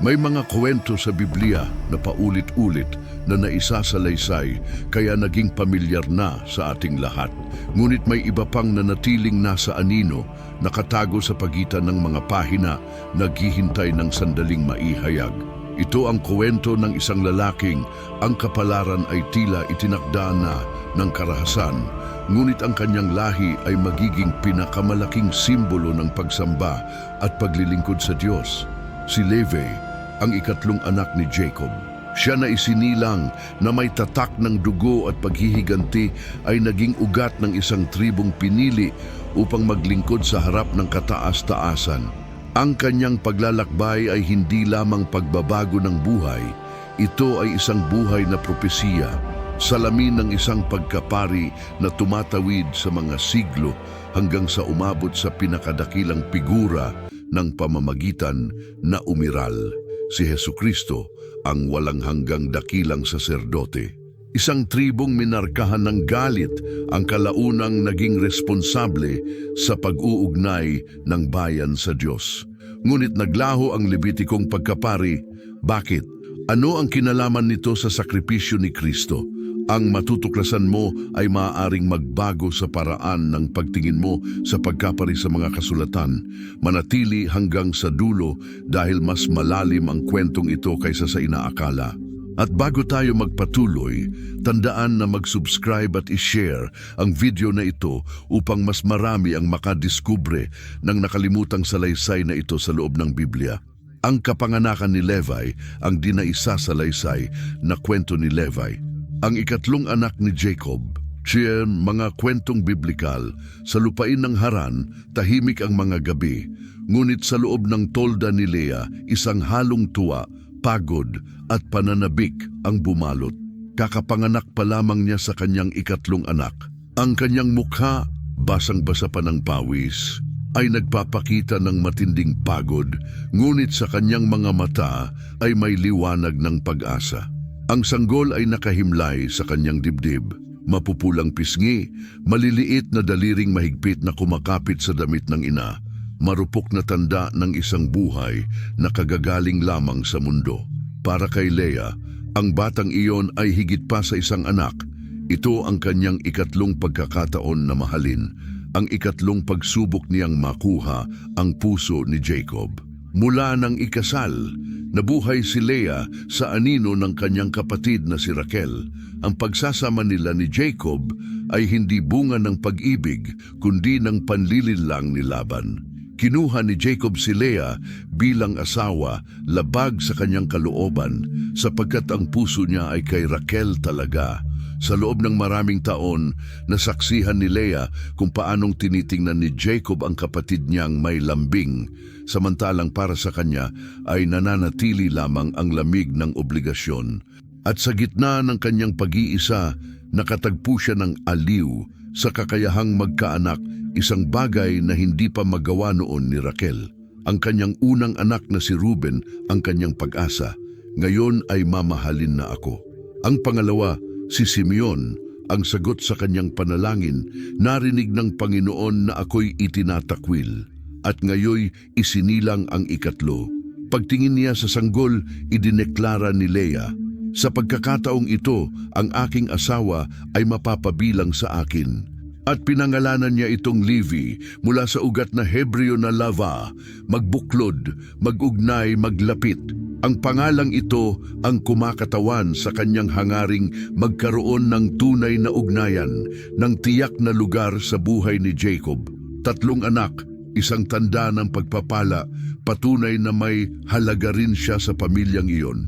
May mga kwento sa Biblia na paulit-ulit na naisasalaysay kaya naging pamilyar na sa ating lahat. Ngunit may iba pang nanatiling nasa anino, nakatago sa pagitan ng mga pahina, naghihintay ng sandaling maihayag. Ito ang kwento ng isang lalaking ang kapalaran ay tila itinakda na ng karahasan, ngunit ang kanyang lahi ay magiging pinakamalaking simbolo ng pagsamba at paglilingkod sa Diyos. Si Levi, ang ikatlong anak ni Jacob. Siya na isinilang na may tatak ng dugo at paghihiganti ay naging ugat ng isang tribong pinili upang maglingkod sa harap ng kataas-taasan. Ang kanyang paglalakbay ay hindi lamang pagbabago ng buhay, ito ay isang buhay na propesiya, salamin ng isang pagkapari na tumatawid sa mga siglo hanggang sa umabot sa pinakadakilang figura ng pamamagitan na umiral. Si Jesucristo, ang walang hanggang dakilang saserdote. Isang tribong minarkahan ng galit ang kalaunang naging responsable sa pag-uugnay ng bayan sa Diyos. Ngunit naglaho ang Levitikong pagkapari. Bakit? Ano ang kinalaman nito sa sakripisyo ni Kristo? Ang matutuklasan mo ay maaaring magbago sa paraan ng pagtingin mo sa pagkapari sa mga kasulatan, manatili hanggang sa dulo dahil mas malalim ang kwentong ito kaysa sa inaakala. At bago tayo magpatuloy, tandaan na mag-subscribe at i-share ang video na ito upang mas marami ang makadiskubre ng nakalimutang salaysay na ito sa loob ng Biblia. Ang kapanganakan ni Levi, ang dinaisasalaysay na kwento ni Levi. Ang ikatlong anak ni Jacob. Siya mga kwentong biblikal. Sa lupain ng Haran, tahimik ang mga gabi. Ngunit sa loob ng tolda ni Leah, isang halong tuwa, pagod at pananabik ang bumalot. Kakapanganak pa lamang niya sa kanyang ikatlong anak. Ang kanyang mukha, basang-basa pa ng pawis, ay nagpapakita ng matinding pagod, ngunit sa kanyang mga mata ay may liwanag ng pag-asa. Ang sanggol ay nakahimlay sa kanyang dibdib, mapupulang pisngi, maliliit na daliring mahigpit na kumakapit sa damit ng ina, marupok na tanda ng isang buhay na kagagaling lamang sa mundo. Para kay Leah, ang batang iyon ay higit pa sa isang anak. Ito ang kanyang ikatlong pagkakataon na mahalin, ang ikatlong pagsubok niyang makuha ang puso ni Jacob. Mula nang ikasal, nabuhay si Leah sa anino ng kanyang kapatid na si Raquel. Ang pagsasama nila ni Jacob ay hindi bunga ng pag-ibig, kundi ng panlilinlang ni Laban. Kinuha ni Jacob si Leah bilang asawa, labag sa kanyang kalooban, sapagkat ang puso niya ay kay Raquel talaga. Sa loob ng maraming taon, nasaksihan ni Leah kung paanong tinitingnan ni Jacob ang kapatid niyang may lambing, samantalang para sa kanya ay nananatili lamang ang lamig ng obligasyon. At sa gitna ng kanyang pag-iisa, nakatagpo siya ng aliw sa kakayahang magkaanak, isang bagay na hindi pa magawa noon ni Raquel. Ang kanyang unang anak na si Ruben ang kanyang pag-asa. Ngayon ay mamahalin na ako. Ang pangalawa, si Simeon, ang sagot sa kanyang panalangin, narinig ng Panginoon na ako'y itinatakwil. At ngayoy isinilang ang ikatlo. Pagtingin niya sa sanggol, idineklara ni Leah, sa pagkakataong ito, ang aking asawa ay mapapabilang sa akin. At pinangalanan niya itong Levi mula sa ugat na Hebreo na lava, magbuklod, magugnay, maglapit. Ang pangalang ito ang kumakatawan sa kanyang hangaring magkaroon ng tunay na ugnayan, ng tiyak na lugar sa buhay ni Jacob. Tatlong anak, isang tanda ng pagpapala, patunay na may halaga rin siya sa pamilyang iyon.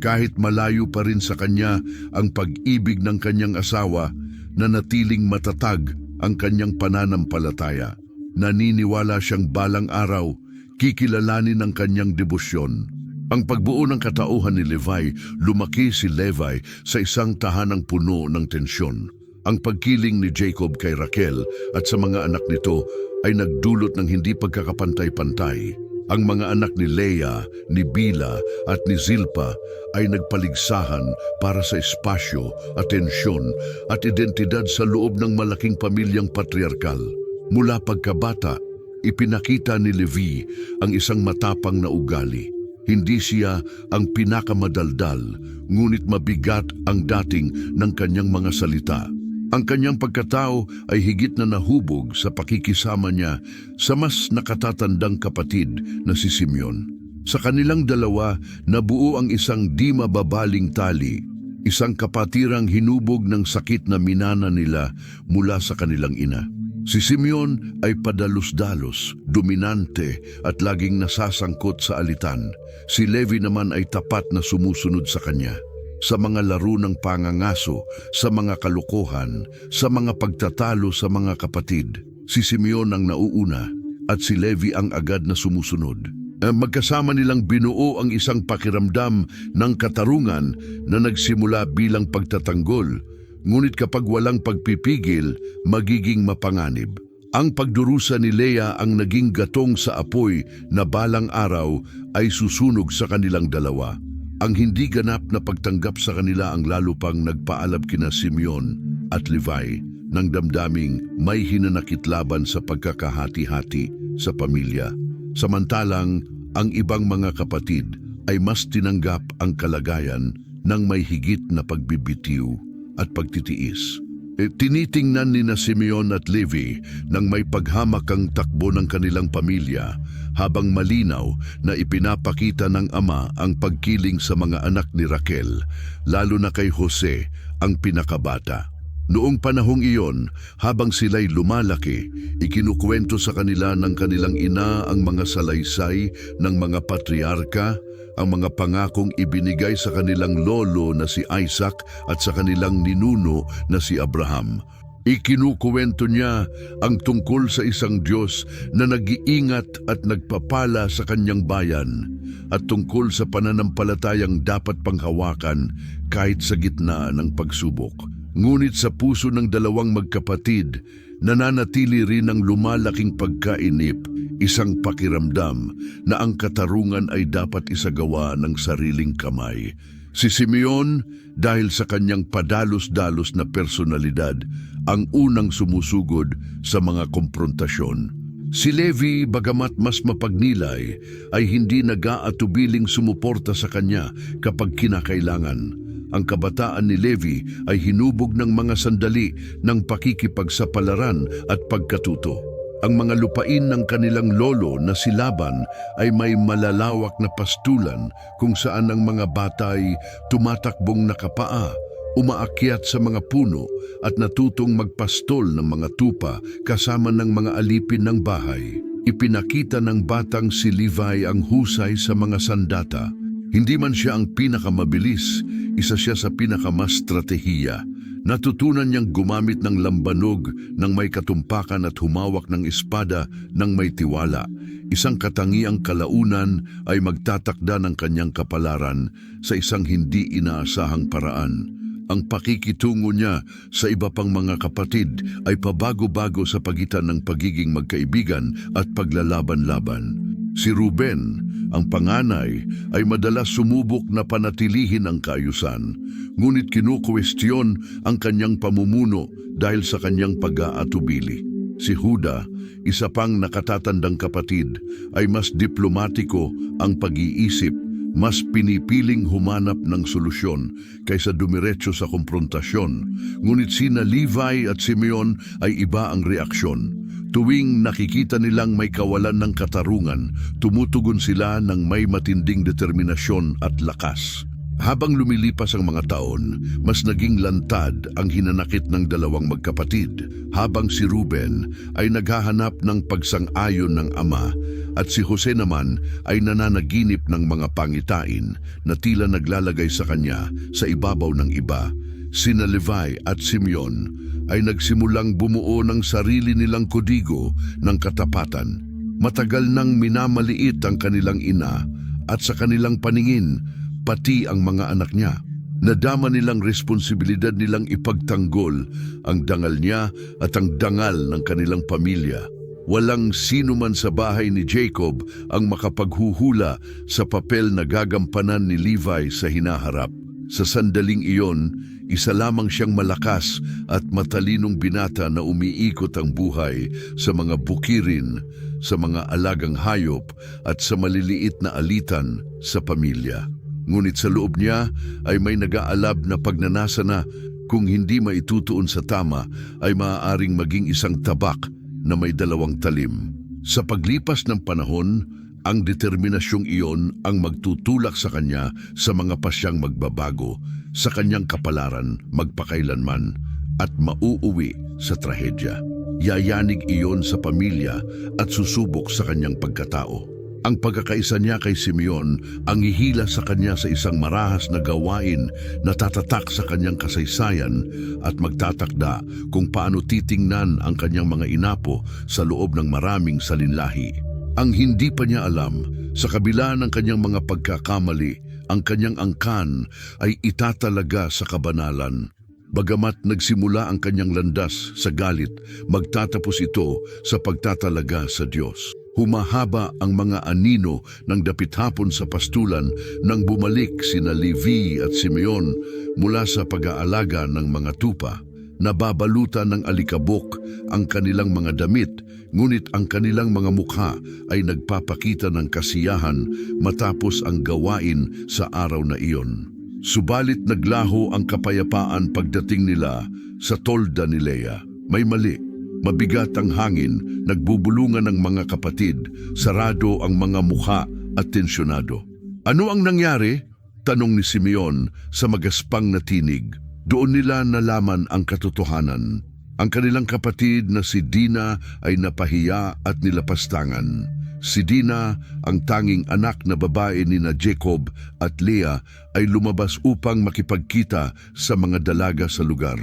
Kahit malayo pa rin sa kanya ang pag-ibig ng kanyang asawa, nanatiling matatag ang kanyang pananampalataya. Naniniwala siyang balang araw, kikilalanin ang kanyang debosyon. Ang pagbuo ng katauhan ni Levi, lumaki si Levi sa isang tahanang puno ng tensyon. Ang pagkiling ni Jacob kay Raquel at sa mga anak nito ay nagdulot ng hindi pagkakapantay-pantay. Ang mga anak ni Leah, ni Bila at ni Zilpa ay nagpaligsahan para sa espasyo, atensyon at identidad sa loob ng malaking pamilyang patriarkal. Mula pagkabata, ipinakita ni Levi ang isang matapang na ugali. Hindi siya ang pinakamadaldal, ngunit mabigat ang dating ng kanyang mga salita. Ang kanyang pagkatao ay higit na nahubog sa pakikisama niya sa mas nakatatandang kapatid na si Simeon. Sa kanilang dalawa, nabuo ang isang di mababaling tali, isang kapatirang hinubog ng sakit na minana nila mula sa kanilang ina. Si Simeon ay padalos-dalos, dominante at laging nasasangkot sa alitan. Si Levi naman ay tapat na sumusunod sa kanya. Sa mga laro ng pangangaso, sa mga kalokohan, sa mga pagtatalo sa mga kapatid, si Simeon ang nauuna at si Levi ang agad na sumusunod. Magkasama nilang binuo ang isang pakiramdam ng katarungan na nagsimula bilang pagtatanggol, ngunit kapag walang pagpipigil, magiging mapanganib. Ang pagdurusa ni Leah ang naging gatong sa apoy na balang araw ay susunog sa kanilang dalawa. Ang hindi ganap na pagtanggap sa kanila ang lalo pang nagpaalab kina Simeon at Levi ng damdaming may hinanakit laban sa pagkakahati-hati sa pamilya. Samantalang ang ibang mga kapatid ay mas tinanggap ang kalagayan ng may higit na pagbibitiw at pagtitiis. Tinitingnan ni na Simeon at Levi nang may paghamak ang takbo ng kanilang pamilya habang malinaw na ipinapakita ng ama ang pagkiling sa mga anak ni Raquel, lalo na kay Jose, ang pinakabata. Noong panahong iyon, habang sila'y lumalaki, ikinukwento sa kanila ng kanilang ina ang mga salaysay ng mga patriarka, ang mga pangakong ibinigay sa kanilang lolo na si Isaac at sa kanilang ninuno na si Abraham. Ikinukuwento niya ang tungkol sa isang Diyos na nag-iingat at nagpapala sa kanyang bayan at tungkol sa pananampalatayang dapat panghawakan kahit sa gitna ng pagsubok. Ngunit sa puso ng dalawang magkapatid, nananatili rin ang lumalaking pagkainip, isang pakiramdam na ang katarungan ay dapat isagawa ng sariling kamay. Si Simeon, dahil sa kanyang padalos-dalos na personalidad, ang unang sumusugod sa mga komprontasyon. Si Levi, bagamat mas mapagnilay, ay hindi nag-aatubiling sumuporta sa kanya kapag kinakailangan. Ang kabataan ni Levi ay hinubog ng mga sandali ng pakikipagsapalaran at pagkatuto. Ang mga lupain ng kanilang lolo na si Laban ay may malalawak na pastulan kung saan ang mga bata ay tumatakbong nakapaa, umaakyat sa mga puno at natutong magpastol ng mga tupa kasama ng mga alipin ng bahay. Ipinakita ng batang si Levi ang husay sa mga sandata. Hindi man siya ang pinakamabilis, isa siya sa pinakamastratehiya. Natutunan niyang gumamit ng lambanog ng may katumpakan at humawak ng espada ng may tiwala. Isang katangiang kalaunan ay magtatakda ng kanyang kapalaran sa isang hindi inaasahang paraan. Ang pakikitungo niya sa iba pang mga kapatid ay pabago-bago sa pagitan ng pagiging magkaibigan at paglalaban-laban. Si Ruben, ang panganay, ay madalas sumubok na panatilihin ang kaayusan, ngunit kinukwestiyon ang kanyang pamumuno dahil sa kanyang pag-aatubili. Si Juda, isa pang nakatatandang kapatid, ay mas diplomatiko ang pag-iisip, mas pinipiling humanap ng solusyon kaysa dumiretso sa komprontasyon. Ngunit sina Levi at Simeon ay iba ang reaksyon. Tuwing nakikita nilang may kawalan ng katarungan, tumutugon sila ng may matinding determinasyon at lakas. Habang lumilipas ang mga taon, mas naging lantad ang hinanakit ng dalawang magkapatid, habang si Ruben ay naghahanap ng pagsang-ayon ng ama at si Jose naman ay nananaginip ng mga pangitain na tila naglalagay sa kanya sa ibabaw ng iba. Sina Levi at Simeon ay nagsimulang bumuo ng sarili nilang kodigo ng katapatan. Matagal nang minamaliit ang kanilang ina at sa kanilang paningin, pati ang mga anak niya. Nadama nilang responsibilidad nilang ipagtanggol ang dangal niya at ang dangal ng kanilang pamilya. Walang sino man sa bahay ni Jacob ang makapaghuhula sa papel na gagampanan ni Levi sa hinaharap. Sa sandaling iyon, isa lamang siyang malakas at matalinong binata na umiikot ang buhay sa mga bukirin, sa mga alagang hayop at sa maliliit na alitan sa pamilya. Ngunit sa loob niya ay may nag-aalab na pagnanasa na kung hindi maitutuon sa tama ay maaaring maging isang tabak na may dalawang talim. Sa paglipas ng panahon, ang determinasyong iyon ang magtutulak sa kanya sa mga pasyang magbabago, sa kanyang kapalaran magpakailanman at mauuwi sa trahedya. Yayanig iyon sa pamilya at susubok sa kanyang pagkatao. Ang pagkakaisa niya kay Simeon ang hihila sa kanya sa isang marahas na gawain na tatatak sa kanyang kasaysayan at magtatakda kung paano titingnan ang kanyang mga inapo sa loob ng maraming salinlahi. Ang hindi pa niya alam, sa kabila ng kanyang mga pagkakamali, ang kanyang angkan ay itatalaga sa kabanalan. Bagamat nagsimula ang kanyang landas sa galit, magtatapos ito sa pagtatalaga sa Diyos. Humahaba ang mga anino ng dapit-hapon sa pastulan nang bumalik sina Levi at Simeon mula sa pag-aalaga ng mga tupa. Nababalutan ng alikabok ang kanilang mga damit, ngunit ang kanilang mga mukha ay nagpapakita ng kasiyahan matapos ang gawain sa araw na iyon. Subalit naglaho ang kapayapaan pagdating nila sa tolda ni Lea. May mali. Mabigat ang hangin, nagbubulungan ng mga kapatid, sarado ang mga mukha at tensyonado. Ano ang nangyari? Tanong ni Simeon sa magaspang na tinig. Doon nila nalaman ang katotohanan. Ang kanilang kapatid na si Dina ay napahiya at nilapastangan. Si Dina, ang tanging anak na babae ni na Jacob at Leah, ay lumabas upang makipagkita sa mga dalaga sa lugar.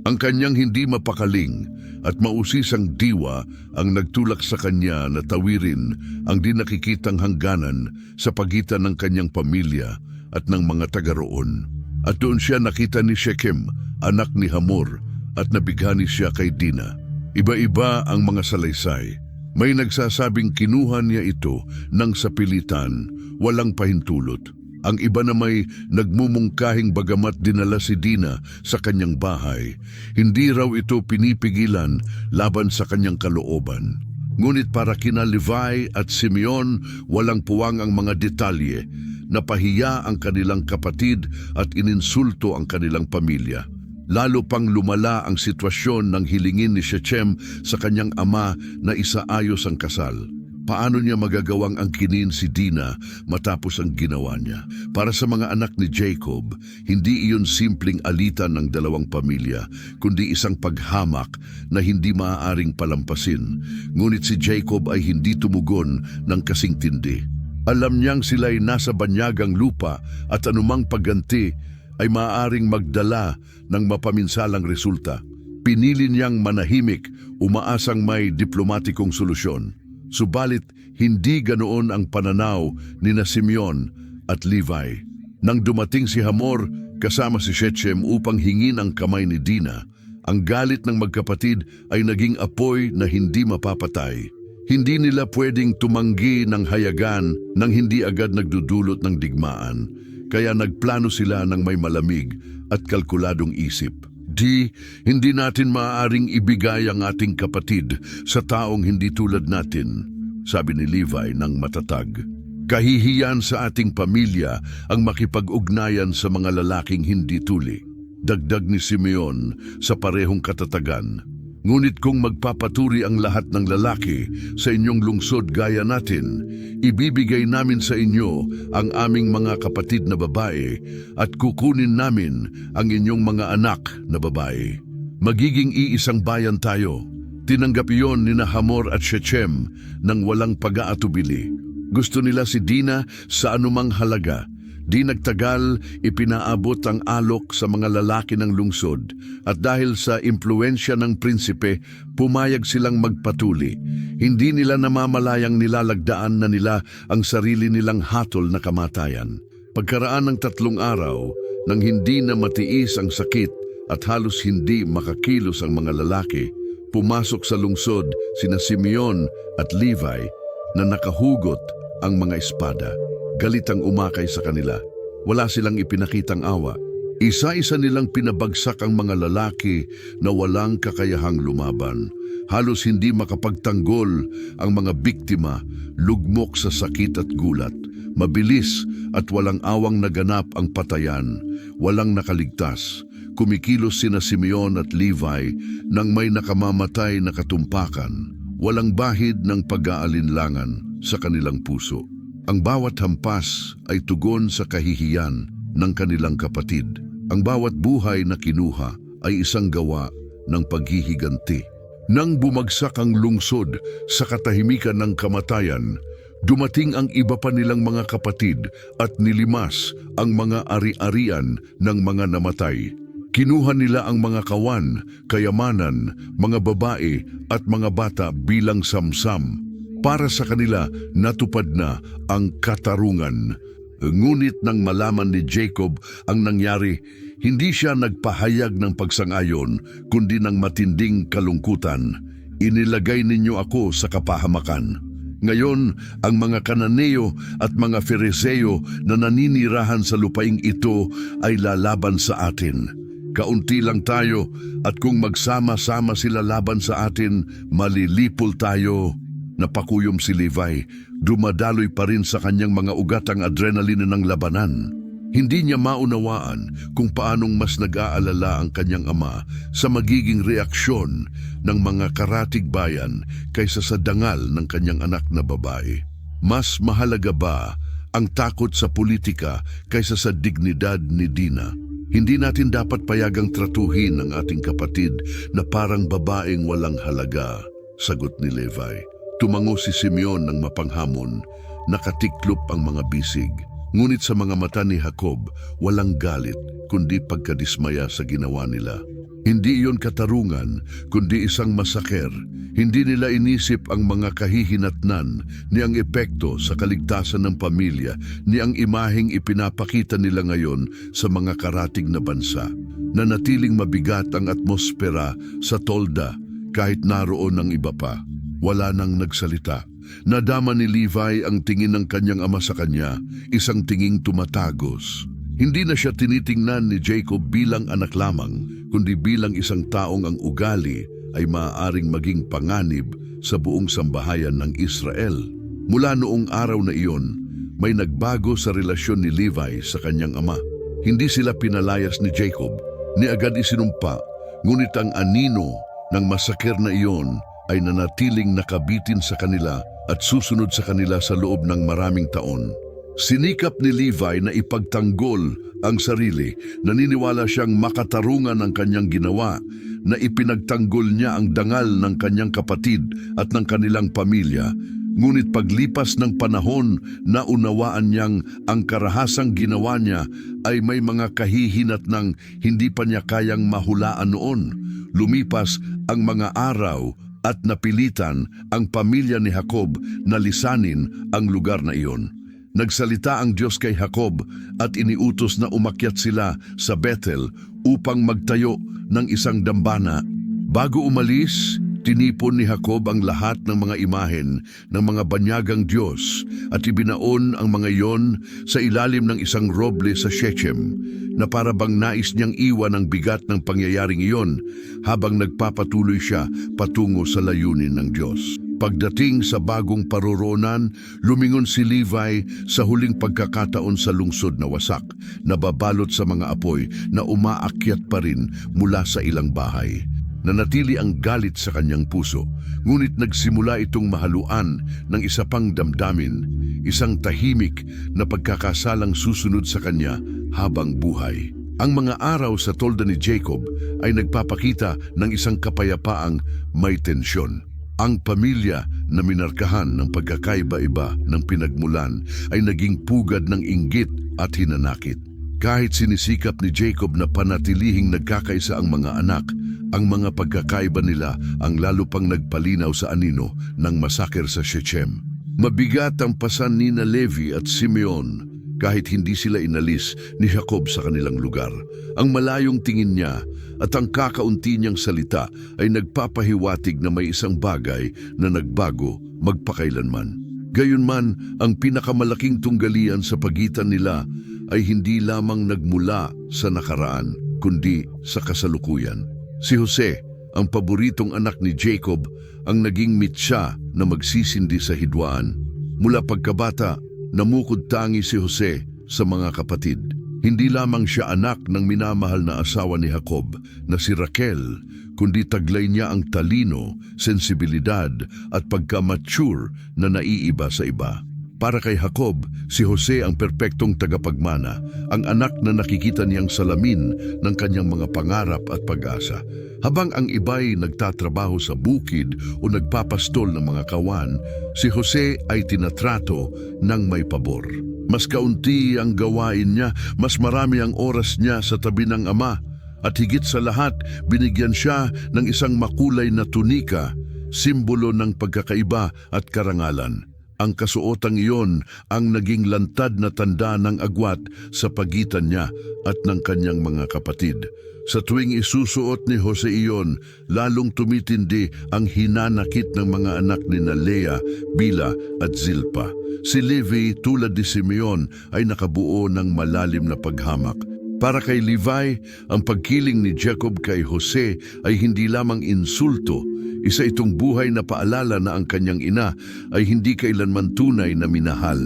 Ang kanyang hindi mapakaling at mausisang diwa ang nagtulak sa kanya na tawirin ang di nakikitang hangganan sa pagitan ng kanyang pamilya at ng mga taga-roon. At doon siya nakita ni Shechem, anak ni Hamor, at nabighani siya kay Dina. Iba-iba ang mga salaysay. May nagsasabing kinuha niya ito ng sapilitan, walang pahintulot. Ang iba na may nagmumungkahing bagamat dinala si Dina sa kanyang bahay, hindi raw ito pinipigilan laban sa kanyang kalooban. Ngunit para kina Levi at Simeon, walang puwang ang mga detalye. Napahiya ang kanilang kapatid at ininsulto ang kanilang pamilya. Lalo pang lumala ang sitwasyon ng hilingin ni Shechem sa kanyang ama na isaayos ang kasal. Paano niya magagawang angkinin si Dina matapos ang ginawa niya? Para sa mga anak ni Jacob, hindi iyon simpleng alitan ng dalawang pamilya, kundi isang paghamak na hindi maaaring palampasin. Ngunit si Jacob ay hindi tumugon ng kasing tindi. Alam niyang sila'y nasa banyagang lupa at anumang pagganti ay maaaring magdala ng mapaminsalang resulta. Pinili niyang manahimik, umaasang may diplomatikong solusyon. Subalit, hindi ganoon ang pananaw ni na Simeon at Levi. Nang dumating si Hamor kasama si Shechem upang hingin ang kamay ni Dina, ang galit ng magkapatid ay naging apoy na hindi mapapatay. Hindi nila pwedeng tumanggi ng hayagan nang hindi agad nagdudulot ng digmaan, kaya nagplano sila ng may malamig at kalkuladong isip. Hindi natin maaaring ibigay ang ating kapatid sa taong hindi tulad natin, sabi ni Levi ng matatag. Kahihiyan sa ating pamilya ang makipag-ugnayan sa mga lalaking hindi tuli. Dagdag ni Simeon sa parehong katatagan. Ngunit kung magpapaturi ang lahat ng lalaki sa inyong lungsod gaya natin, ibibigay namin sa inyo ang aming mga kapatid na babae at kukunin namin ang inyong mga anak na babae. Magiging iisang bayan tayo. Tinanggap iyon ni Hamor at Shechem nang walang pag-aatubili. Gusto nila si Dina sa anumang halaga. Di nagtagal, ipinaabot ang alok sa mga lalaki ng lungsod at dahil sa impluensya ng prinsipe, pumayag silang magpatuli. Hindi nila namamalayang nilalagdaan na nila ang sarili nilang hatol na kamatayan. Pagkaraan ng 3 araw, nang hindi na matiis ang sakit at halos hindi makakilos ang mga lalaki, pumasok sa lungsod sina Simeon at Levi na nakahugot ang mga espada. Galit ang umakay sa kanila. Wala silang ipinakitang awa. Isa-isa nilang pinabagsak ang mga lalaki na walang kakayahang lumaban. Halos hindi makapagtanggol ang mga biktima, lugmok sa sakit at gulat. Mabilis at walang awang naganap ang patayan, walang nakaligtas. Kumikilos sina Simeon at Levi nang may nakamamatay na katumpakan. Walang bahid ng pag-aalinlangan sa kanilang puso. Ang bawat hampas ay tugon sa kahihiyan ng kanilang kapatid. Ang bawat buhay na kinuha ay isang gawa ng paghihiganti. Nang bumagsak ang lungsod sa katahimikan ng kamatayan, dumating ang iba pa nilang mga kapatid at nilimas ang mga ari-arian ng mga namatay. Kinuha nila ang mga kawan, kayamanan, mga babae at mga bata bilang samsam. Para sa kanila, natupad na ang katarungan. Ngunit nang malaman ni Jacob ang nangyari, hindi siya nagpahayag ng pagsang-ayon kundi ng matinding kalungkutan. Inilagay ninyo ako sa kapahamakan. Ngayon, ang mga Kananeo at mga Fereseo na naninirahan sa lupaing ito ay lalaban sa atin. Kaunti lang tayo at kung magsama-sama sila laban sa atin, malilipol tayo. Napakuyom si Levi, dumadaloy pa rin sa kanyang mga ugat ang adrenaline ng labanan. Hindi niya maunawaan kung paanong mas nag-aalala ang kanyang ama sa magiging reaksyon ng mga karatig bayan kaysa sa dangal ng kanyang anak na babae. Mas mahalaga ba ang takot sa politika kaysa sa dignidad ni Dina? Hindi natin dapat payagang tratuhin ang ating kapatid na parang babaeng walang halaga, sagot ni Levi. Tumango si Simeon ng mapanghamon, nakatiklop ang mga bisig. Ngunit sa mga mata ni Jacob, walang galit, kundi pagkadismaya sa ginawa nila. Hindi iyon katarungan, kundi isang masaker. Hindi nila inisip ang mga kahihinatnan ni ang epekto sa kaligtasan ng pamilya ni ang imaheng ipinapakita nila ngayon sa mga karatig na bansa. Nanatiling mabigat ang atmosfera sa tolda kahit naroon ang iba pa. Wala nang nagsalita. Nadama ni Levi ang tingin ng kanyang ama sa kanya, isang tinging tumatagos. Hindi na siya tinitingnan ni Jacob bilang anak lamang, kundi bilang isang taong ang ugali ay maaaring maging panganib sa buong sambahayan ng Israel. Mula noong araw na iyon, may nagbago sa relasyon ni Levi sa kanyang ama. Hindi sila pinalayas ni Jacob, ni agad isinumpa, ngunit ang anino ng masaker na iyon ay nanatiling nakabitin sa kanila at susunod sa kanila sa loob ng maraming taon. Sinikap ni Levi na ipagtanggol ang sarili. Naniniwala siyang makatarungan ang kanyang ginawa, na ipinagtanggol niya ang dangal ng kanyang kapatid at ng kanilang pamilya. Ngunit paglipas ng panahon, naunawaan niyang ang karahasang ginawa niya ay may mga kahihinatnang hindi pa niya kayang mahulaan noon. Lumipas ang mga araw at napilitan ang pamilya ni Jacob na lisanin ang lugar na iyon. Nagsalita ang Diyos kay Jacob at iniutos na umakyat sila sa Bethel upang magtayo ng isang dambana. Bago umalis, tinipon ni Jacob ang lahat ng mga imahen ng mga banyagang Diyos at ibinaon ang mga iyon sa ilalim ng isang roble sa Shechem, na para bang nais niyang iwan ang bigat ng pangyayaring iyon habang nagpapatuloy siya patungo sa layunin ng Diyos. Pagdating sa bagong paroroonan, lumingon si Levi sa huling pagkakataon sa lungsod na wasak, nababalot sa mga apoy na umaakyat pa rin mula sa ilang bahay. Nanatili ang galit sa kanyang puso, ngunit nagsimula itong mahaluan ng isa pang damdamin, isang tahimik na pagkakasalang susunod sa kanya habang buhay. Ang mga araw sa tolda ni Jacob ay nagpapakita ng isang kapayapaang may tensyon. Ang pamilya na minarkahan ng pagkakaiba-iba ng pinagmulan ay naging pugad ng inggit at hinanakit. Kahit sinisikap ni Jacob na panatilihing nagkakaisa ang mga anak, ang mga pagkakaiba nila ang lalo pang nagpalinaw sa anino ng masaker sa Shechem. Mabigat ang pasan ni Levi at Simeon kahit hindi sila inalis ni Jacob sa kanilang lugar. Ang malayong tingin niya at ang kakaunti niyang salita ay nagpapahiwatig na may isang bagay na nagbago magpakailanman. Gayunman, ang pinakamalaking tunggalian sa pagitan nila ay hindi lamang nagmula sa nakaraan, kundi sa kasalukuyan. Si Jose, ang paboritong anak ni Jacob, ang naging mitsa na magsisindi sa hidwaan. Mula pagkabata, namukod tangi si Jose sa mga kapatid. Hindi lamang siya anak ng minamahal na asawa ni Jacob na si Raquel, kundi taglay niya ang talino, sensibilidad at pagka-mature na naiiba sa iba. Para kay Jacob, si Jose ang perpektong tagapagmana, ang anak na nakikita niyang salamin ng kanyang mga pangarap at pag-asa. Habang ang iba'y nagtatrabaho sa bukid o nagpapastol ng mga kawan, si Jose ay tinatrato ng may pabor. Mas kaunti ang gawain niya, mas marami ang oras niya sa tabi ng ama. At higit sa lahat, binigyan siya ng isang makulay na tunika, simbolo ng pagkakaiba at karangalan. Ang kasuotang iyon ang naging lantad na tanda ng agwat sa pagitan niya at ng kanyang mga kapatid. Sa tuwing isusuot ni Jose iyon, lalong tumitindi ang hinanakit ng mga anak ni Lea, Bila at Zilpa. Si Levi, tulad ni Simeon, ay nakabuo ng malalim na paghamak. Para kay Levi, ang pagkiling ni Jacob kay Jose ay hindi lamang insulto, isa itong buhay na paalala na ang kanyang ina ay hindi kailanman tunay na minahal.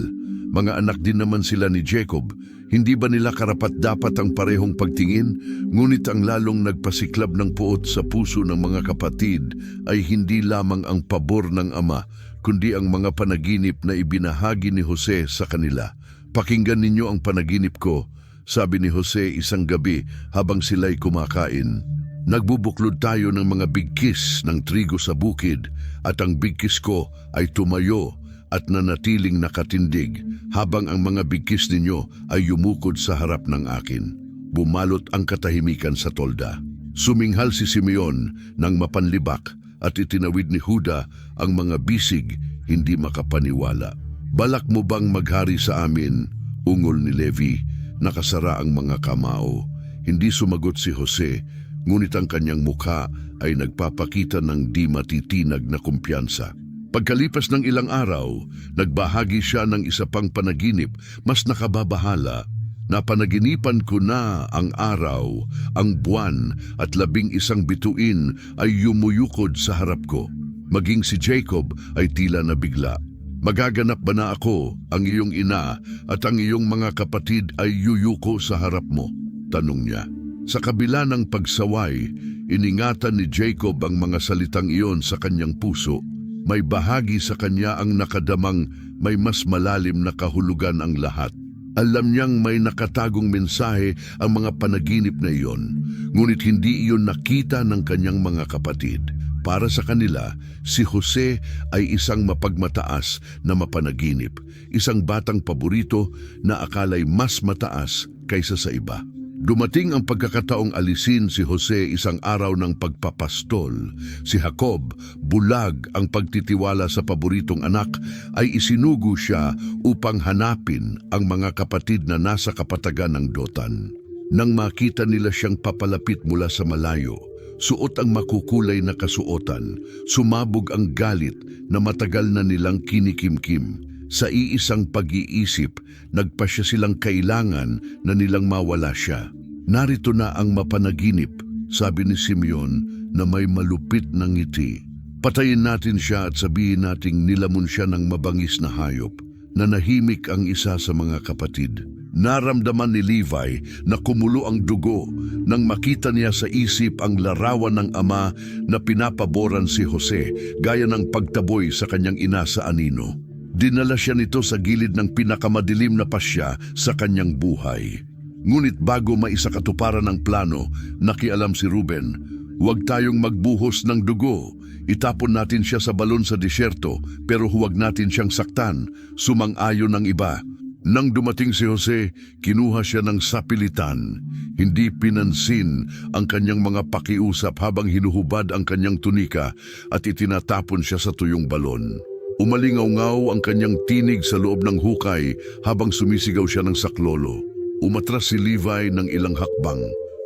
Mga anak din naman sila ni Jacob. Hindi ba nila karapat-dapat ang parehong pagtingin? Ngunit ang lalong nagpasiklab ng puot sa puso ng mga kapatid ay hindi lamang ang pabor ng ama, kundi ang mga panaginip na ibinahagi ni Jose sa kanila. Pakinggan ninyo ang panaginip ko, sabi ni Jose isang gabi habang sila'y kumakain. Nagbubuklod tayo ng mga bigkis ng trigo sa bukid at ang bigkis ko ay tumayo at nanatiling nakatindig habang ang mga bigkis ninyo ay yumukod sa harap ng akin. Bumalot ang katahimikan sa tolda. Suminghal si Simeon ng mapanlibak at itinawid ni Huda ang mga bisig, hindi makapaniwala. Balak mo bang maghari sa amin? Ungol ni Levi. Nakasara ang mga kamao. Hindi sumagot si Jose, ngunit ang kanyang mukha ay nagpapakita ng di matitinag na kumpiyansa. Pagkalipas ng ilang araw, nagbahagi siya ng isa pang panaginip, mas nakababahala. Napanaginipan ko na ang araw, ang buwan at 11 bituin ay yumuyukod sa harap ko. Maging si Jacob ay tila nabigla. Magaganap ba na ako, ang iyong ina, at ang iyong mga kapatid ay yuyuko sa harap mo? Tanong niya. Sa kabila ng pagsaway, iningatan ni Jacob ang mga salitang iyon sa kanyang puso. May bahagi sa kanya ang nakadamang may mas malalim na kahulugan ang lahat. Alam niyang may nakatagong mensahe ang mga panaginip na iyon, ngunit hindi iyon nakita ng kanyang mga kapatid. Para sa kanila, si Jose ay isang mapagmataas na mapanaginip, isang batang paborito na akala'y mas mataas kaysa sa iba. Dumating ang pagkakataong alisin si Jose isang araw ng pagpapastol. Si Jacob, bulag ang pagtitiwala sa paboritong anak, ay isinugo siya upang hanapin ang mga kapatid na nasa kapatagan ng Dotan. Nang makita nila siyang papalapit mula sa malayo, suot ang makukulay na kasuotan, sumabog ang galit na matagal na nilang kinikimkim. Sa iisang pag-iisip, nagpasya silang kailangan na nilang mawala siya. Narito na ang mapanaginip, sabi ni Simeon na may malupit na ngiti. Patayin natin siya at sabihin nating nilamon siya ng mabangis na hayop. Nanahimik ang isa sa mga kapatid. Naramdaman ni Levi na kumulo ang dugo nang makita niya sa isip ang larawan ng ama na pinapaboran si Jose gaya ng pagtaboy sa kanyang ina sa anino. Dinala siya nito sa gilid ng pinakamadilim na pasya sa kanyang buhay. Ngunit bago maisakatuparan ang plano, nakialam si Ruben, huwag tayong magbuhos ng dugo. Itapon natin siya sa balon sa disyerto, pero huwag natin siyang saktan, sumang-ayon ng iba. Nang dumating si Jose, kinuha siya ng sapilitan. Hindi pinansin ang kanyang mga pakiusap habang hinuhubad ang kanyang tunika at itinatapon siya sa tuyong balon. Umalingaw-ngaw ang kanyang tinig sa loob ng hukay habang sumisigaw siya ng saklolo. Umatras si Levi ng ilang hakbang.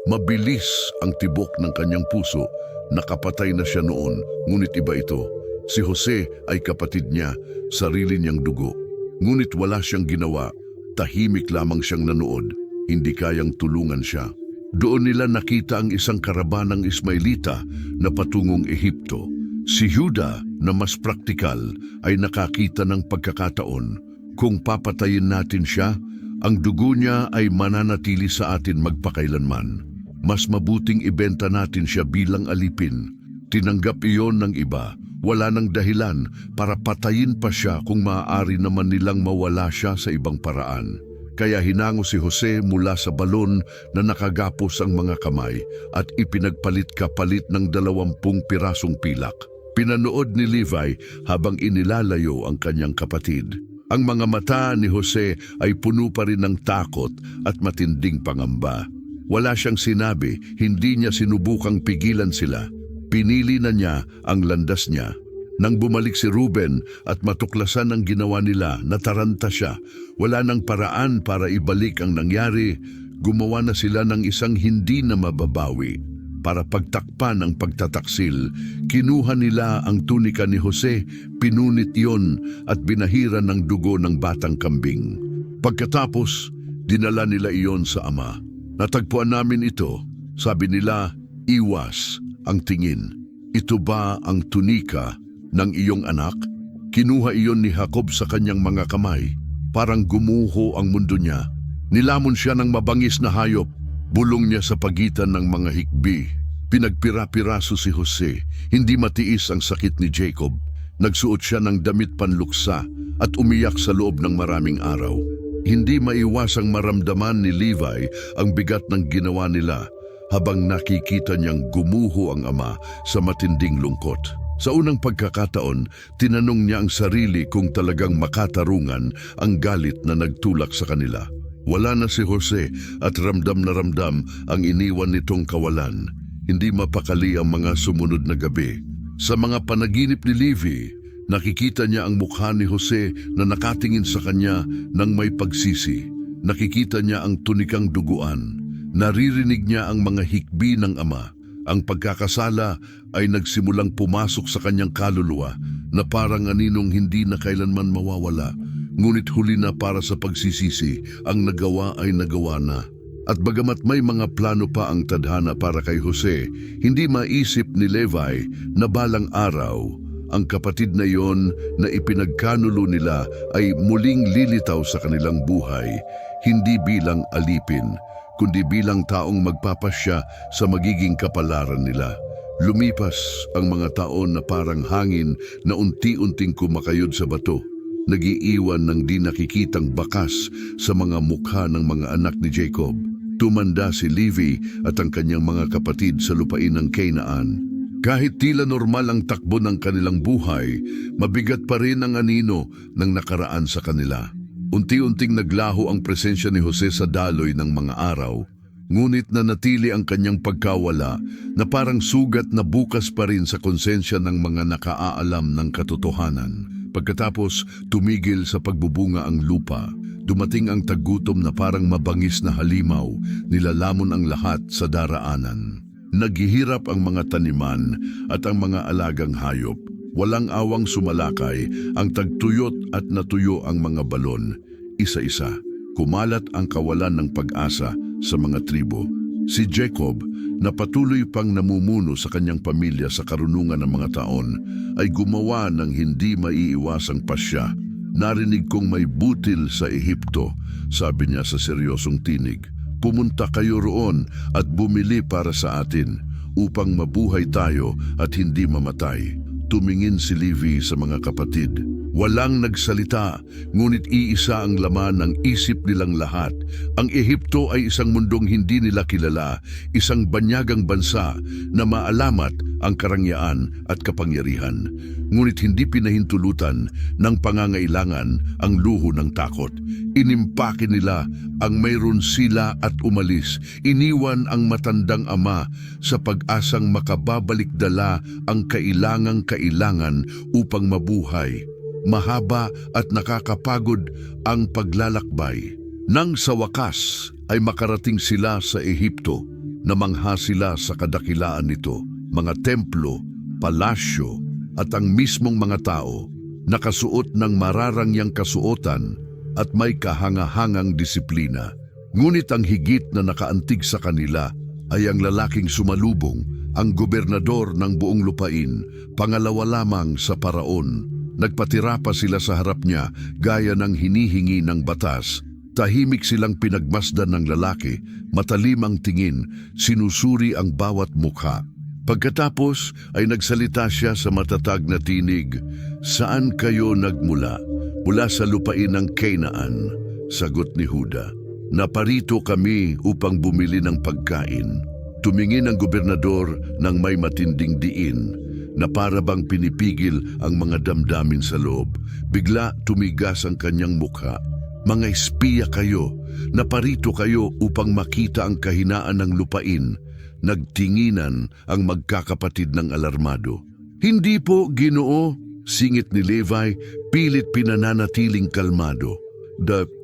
Mabilis ang tibok ng kanyang puso. Nakapatay na siya noon, ngunit iba ito. Si Jose ay kapatid niya, sarili niyang dugo. Ngunit wala siyang ginawa. tahimik lamang siyang nanood, hindi kayang tulungan siya. Doon nila nakita ang isang karabanang Ismailita na patungong Ehipto. Si Juda na mas praktikal ay nakakita ng pagkakataon. Kung papatayin natin siya, ang dugo niya ay mananatili sa atin magpakailanman. Mas mabuting ibenta natin siya bilang alipin. Tinanggap iyon ng iba. Wala nang dahilan para patayin pa siya kung maaari naman nilang mawala siya sa ibang paraan. Kaya hinango si Jose mula sa balon na nakagapos ang mga kamay at ipinagpalit kapalit ng 20 pirasong pilak. Pinanood ni Levi habang inilalayo ang kanyang kapatid. Ang mga mata ni Jose ay puno pa rin ng takot at matinding pangamba. Wala siyang sinabi, hindi niya sinubukang pigilan sila. Pinili na niya ang landas niya. Nang bumalik si Ruben at matuklasan ang ginawa nila, nataranta siya. Wala nang paraan para ibalik ang nangyari. Gumawa na sila ng isang hindi na mababawi. Para pagtakpan ang pagtataksil, kinuha nila ang tunika ni Jose, pinunit iyon at binahira ng dugo ng batang kambing. Pagkatapos, dinala nila iyon sa ama. Natagpuan namin ito, sabi nila, iwas ang tingin. Ito ba ang tunika ng iyong anak? Kinuha iyon ni Jacob sa kanyang mga kamay. Parang gumuho ang mundo niya. Nilamon siya ng mabangis na hayop. Bulong niya sa pagitan ng mga hikbi. Pinagpira-piraso si Jose. Hindi matiis ang sakit ni Jacob. Nagsuot siya ng damit panluksa at umiyak sa loob ng maraming araw. Hindi maiwasang maramdaman ni Levi ang bigat ng ginawa nila habang nakikita niyang gumuho ang ama sa matinding lungkot. Sa unang pagkakataon, tinanong niya ang sarili kung talagang makatarungan ang galit na nagtulak sa kanila. Wala na si Jose at ramdam na ramdam ang iniwan nitong kawalan. Hindi mapakali ang mga sumunod na gabi. Sa mga panaginip ni Levi, nakikita niya ang mukha ni Jose na nakatingin sa kanya ng may pagsisi. Nakikita niya ang tunikang duguan. Naririnig niya ang mga hikbi ng ama. Ang pagkakasala ay nagsimulang pumasok sa kanyang kaluluwa na parang aninong hindi na kailanman mawawala. Ngunit huli na para sa pagsisisi, ang nagawa ay nagawa na. At bagamat may mga plano pa ang tadhana para kay Jose, hindi maisip ni Levi na balang araw, ang kapatid na iyon na ipinagkanulo nila ay muling lilitaw sa kanilang buhay, hindi bilang alipin, kundi bilang taong magpapasya sa magiging kapalaran nila. Lumipas ang mga taon na parang hangin na unti-unting kumakayod sa bato. Nag-iiwan ng di nakikitang bakas sa mga mukha ng mga anak ni Jacob. Tumanda si Levi at ang kanyang mga kapatid sa lupain ng Canaan. Kahit tila normal ang takbo ng kanilang buhay, mabigat pa rin ang anino ng nakaraan sa kanila. Unti-unting naglaho ang presensya ni Jose sa daloy ng mga araw, ngunit nanatili ang kanyang pagkawala na parang sugat na bukas pa rin sa konsensya ng mga nakaalam ng katotohanan. Pagkatapos tumigil sa pagbubunga ang lupa, dumating ang taggutom na parang mabangis na halimaw, nilalamon ang lahat sa daraanan. Naghihirap ang mga taniman at ang mga alagang hayop. Walang awang sumalakay, ang tagtuyot at natuyo ang mga balon. Isa-isa, kumalat ang kawalan ng pag-asa sa mga tribo. Si Jacob, na patuloy pang namumuno sa kanyang pamilya sa karunungan ng mga taon, ay gumawa ng hindi maiiwasang pasya. Narinig kong may butil sa Ehipto, sabi niya sa seryosong tinig. Pumunta kayo roon at bumili para sa atin, upang mabuhay tayo at hindi mamatay. Tumingin si Levi sa mga kapatid. Walang nagsalita, ngunit iisa ang laman ng isip nilang lahat. Ang Ehipto ay isang mundong hindi nila kilala, isang banyagang bansa na maalamat ang karangyaan at kapangyarihan. Ngunit hindi pinahintulutan ng pangangailangan ang luho ng takot. Inimpake nila ang mayroon sila at umalis. Iniwan ang matandang ama sa pag-asang makababalik dala ang kailangang-kailangan upang mabuhay. Mahaba at nakakapagod ang paglalakbay. Nang sa wakas ay makarating sila sa Ehipto, namangha sila sa kadakilaan nito, mga templo, palasyo, at ang mismong mga tao, nakasuot ng mararangyang kasuotan, at may kahangahangang disiplina. Ngunit ang higit na nakaantig sa kanila ay ang lalaking sumalubong, ang gobernador ng buong lupain, pangalawa lamang sa paraon. Nagpatira pa sila sa harap niya gaya ng hinihingi ng batas. Tahimik silang pinagmasdan ng lalaki, matalim ang tingin, sinusuri ang bawat mukha. Pagkatapos ay nagsalita siya sa matatag na tinig, "Saan kayo nagmula?" "Mula sa lupain ng Canaan," sagot ni Juda. "Naparito kami upang bumili ng pagkain." Tumingin ang gobernador ng may matinding diin, na para bang pinipigil ang mga damdamin sa loob. Bigla tumigas ang kanyang mukha. "Mga espiya kayo, naparito kayo upang makita ang kahinaan ng lupain." Nagtinginan ang magkakapatid ng alarmado. "Hindi po, Ginoo," singit ni Levi, pilit pinananatiling kalmado.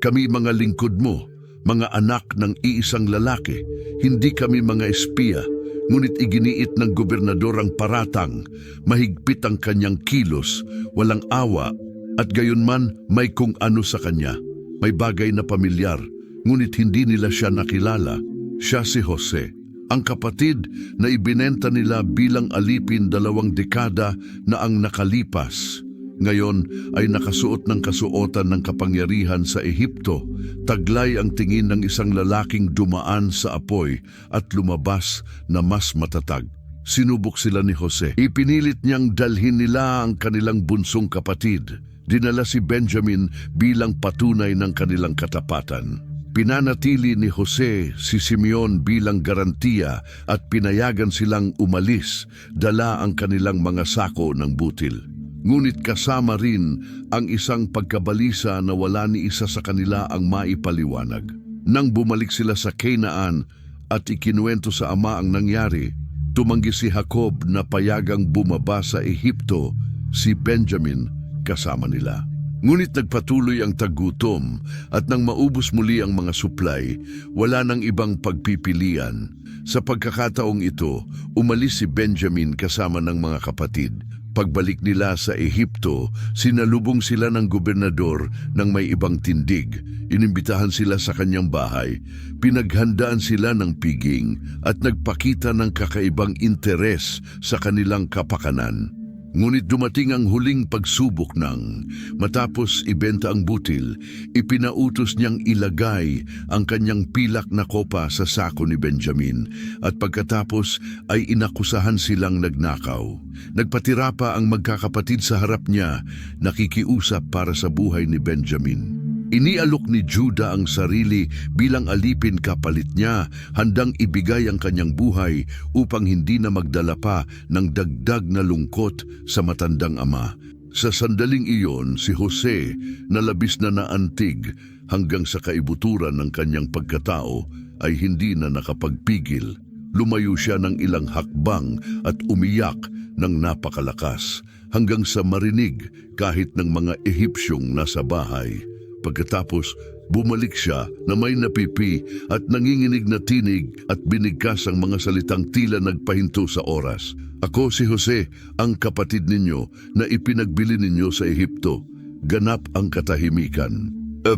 Kami mga lingkod mo, mga anak ng iisang lalaki, hindi kami mga espiya." Ngunit iginiit ng gobernador ang paratang, mahigpit ang kanyang kilos, walang awa, at gayunman may kung ano sa kanya. May bagay na pamilyar, ngunit hindi nila siya nakilala. Siya si Jose, ang kapatid na ibinenta nila bilang alipin 2 dekada na ang nakalipas. Ngayon ay nakasuot ng kasuotan ng kapangyarihan sa Ehipto. Taglay ang tingin ng isang lalaking dumaan sa apoy at lumabas na mas matatag. Sinubok sila ni Jose. Ipinilit niyang dalhin nila ang kanilang bunsong kapatid. Dinala si Benjamin bilang patunay ng kanilang katapatan. Pinanatili ni Jose si Simeon bilang garantiya at pinayagan silang umalis, dala ang kanilang mga sako ng butil. Ngunit kasama rin ang isang pagkabalisa na wala ni isa sa kanila ang maipaliwanag. Nang bumalik sila sa Canaan at ikinuwento sa ama ang nangyari, tumanggi si Jacob na payagang bumaba sa Ehipto, si Benjamin kasama nila. Ngunit nagpatuloy ang tagutom at nang maubos muli ang mga supply, wala nang ibang pagpipilian. Sa pagkakataong ito, umalis si Benjamin kasama ng mga kapatid. Pagbalik nila sa Ehipto, sinalubong sila ng gobernador ng may ibang tindig. Inimbitahan sila sa kanyang bahay. Pinaghandaan sila ng piging at nagpakita ng kakaibang interes sa kanilang kapakanan. Ngunit dumating ang huling pagsubok nang matapos ibenta ang butil, ipinautos niyang ilagay ang kanyang pilak na kopa sa sako ni Benjamin at pagkatapos ay inakusahan silang nagnakaw. Nagpatira pa ang magkakapatid sa harap niya, nakikiusap para sa buhay ni Benjamin. Inialok ni Juda ang sarili bilang alipin kapalit niya, handang ibigay ang kanyang buhay upang hindi na magdala pa ng dagdag na lungkot sa matandang ama. Sa sandaling iyon, si Jose na labis na naantig hanggang sa kaibuturan ng kanyang pagkatao ay hindi na nakapagpigil. Lumayo siya ng ilang hakbang at umiyak ng napakalakas hanggang sa marinig kahit ng mga Ehipsyong nasa bahay. Pagkatapos, bumalik siya na may napipi at nanginginig na tinig at binigkas ang mga salitang tila nagpahinto sa oras. "Ako si Jose, ang kapatid ninyo na ipinagbili ninyo sa Ehipto." Ganap ang katahimikan.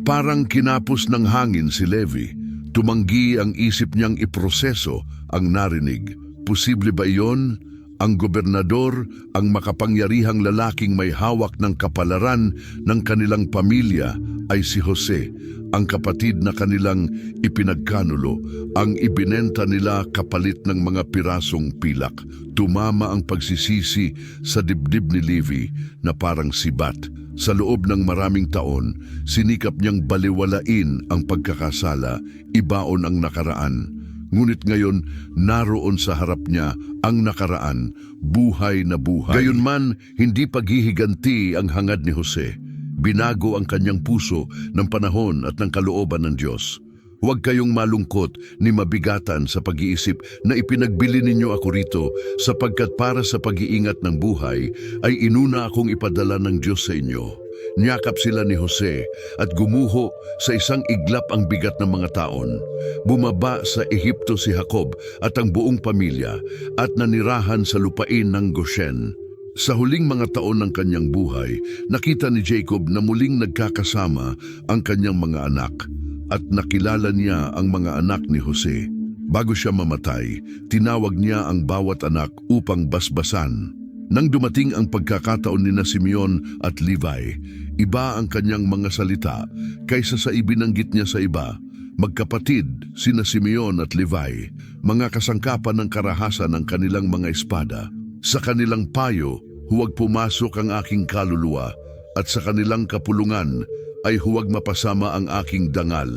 Parang kinapos ng hangin si Levi. Tumanggi ang isip niyang iproseso ang narinig. Posible ba iyon? Ang gobernador, ang makapangyarihang lalaking may hawak ng kapalaran ng kanilang pamilya ay si Jose, ang kapatid na kanilang ipinagkanulo, ang ibinenta nila kapalit ng mga pirasong pilak. Tumama ang pagsisisi sa dibdib ni Levi na parang sibat. Sa loob ng maraming taon, sinikap niyang baliwalain ang pagkakasala, ibaon ang nakaraan. Ngunit ngayon, naroon sa harap niya ang nakaraan, buhay na buhay. Gayunman, hindi paghihiganti ang hangad ni Jose. Binago ang kanyang puso ng panahon at ng kalooban ng Diyos. "Huwag kayong malungkot ni mabigatan sa pag-iisip na ipinagbili ninyo ako rito, sapagkat para sa pag-iingat ng buhay ay inuna akong ipadala ng Diyos sa inyo." Niyakap sila ni Jose at gumuho sa isang iglap ang bigat ng mga taon. Bumaba sa Ehipto si Jacob at ang buong pamilya at nanirahan sa lupain ng Goshen. Sa huling mga taon ng kanyang buhay, nakita ni Jacob na muling nagkakasama ang kanyang mga anak at nakilala niya ang mga anak ni Jose. Bago siya mamatay, tinawag niya ang bawat anak upang basbasan. Nang dumating ang pagkakataon ni Simeon at Levi, iba ang kanyang mga salita kaysa sa ibinanggit niya sa iba. Magkapatid sina Simeon at Levi, mga kasangkapan ng karahasan ng kanilang mga espada. Sa kanilang payo, huwag pumasok ang aking kaluluwa, at sa kanilang kapulungan ay huwag mapasama ang aking dangal,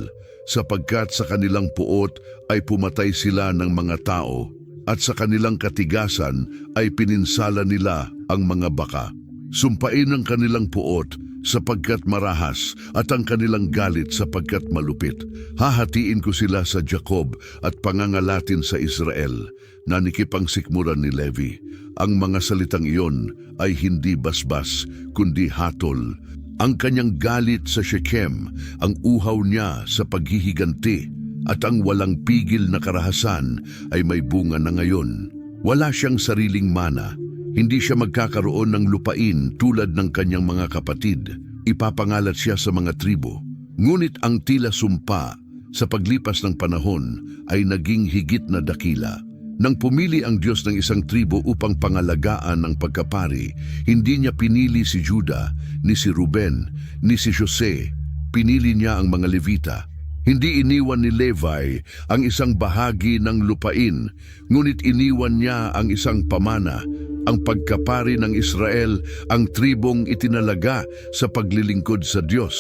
sapagkat sa kanilang puot ay pumatay sila ng mga tao, at sa kanilang katigasan ay pininsala nila ang mga baka. Sumpain ang kanilang puot sapagkat marahas at ang kanilang galit sapagkat malupit. Hahatiin ko sila sa Jacob at pangangalatin sa Israel. Nanikip ang sikmuran ni Levi. Ang mga salitang iyon ay hindi basbas, kundi hatol. Ang kanyang galit sa Shechem, ang uhaw niya sa paghihiganti, at ang walang pigil na karahasan ay may bunga na ngayon. Wala siyang sariling mana. Hindi siya magkakaroon ng lupain tulad ng kanyang mga kapatid. Ipapangalat siya sa mga tribo. Ngunit ang tila sumpa sa paglipas ng panahon ay naging higit na dakila. Nang pumili ang Diyos ng isang tribo upang pangalagaan ang pagkapari, hindi niya pinili si Juda, ni si Ruben, ni si Jose. Pinili niya ang mga Levita. Hindi iniwan ni Levi ang isang bahagi ng lupain, ngunit iniwan niya ang isang pamana, ang pagkapari ng Israel, ang tribong itinalaga sa paglilingkod sa Diyos.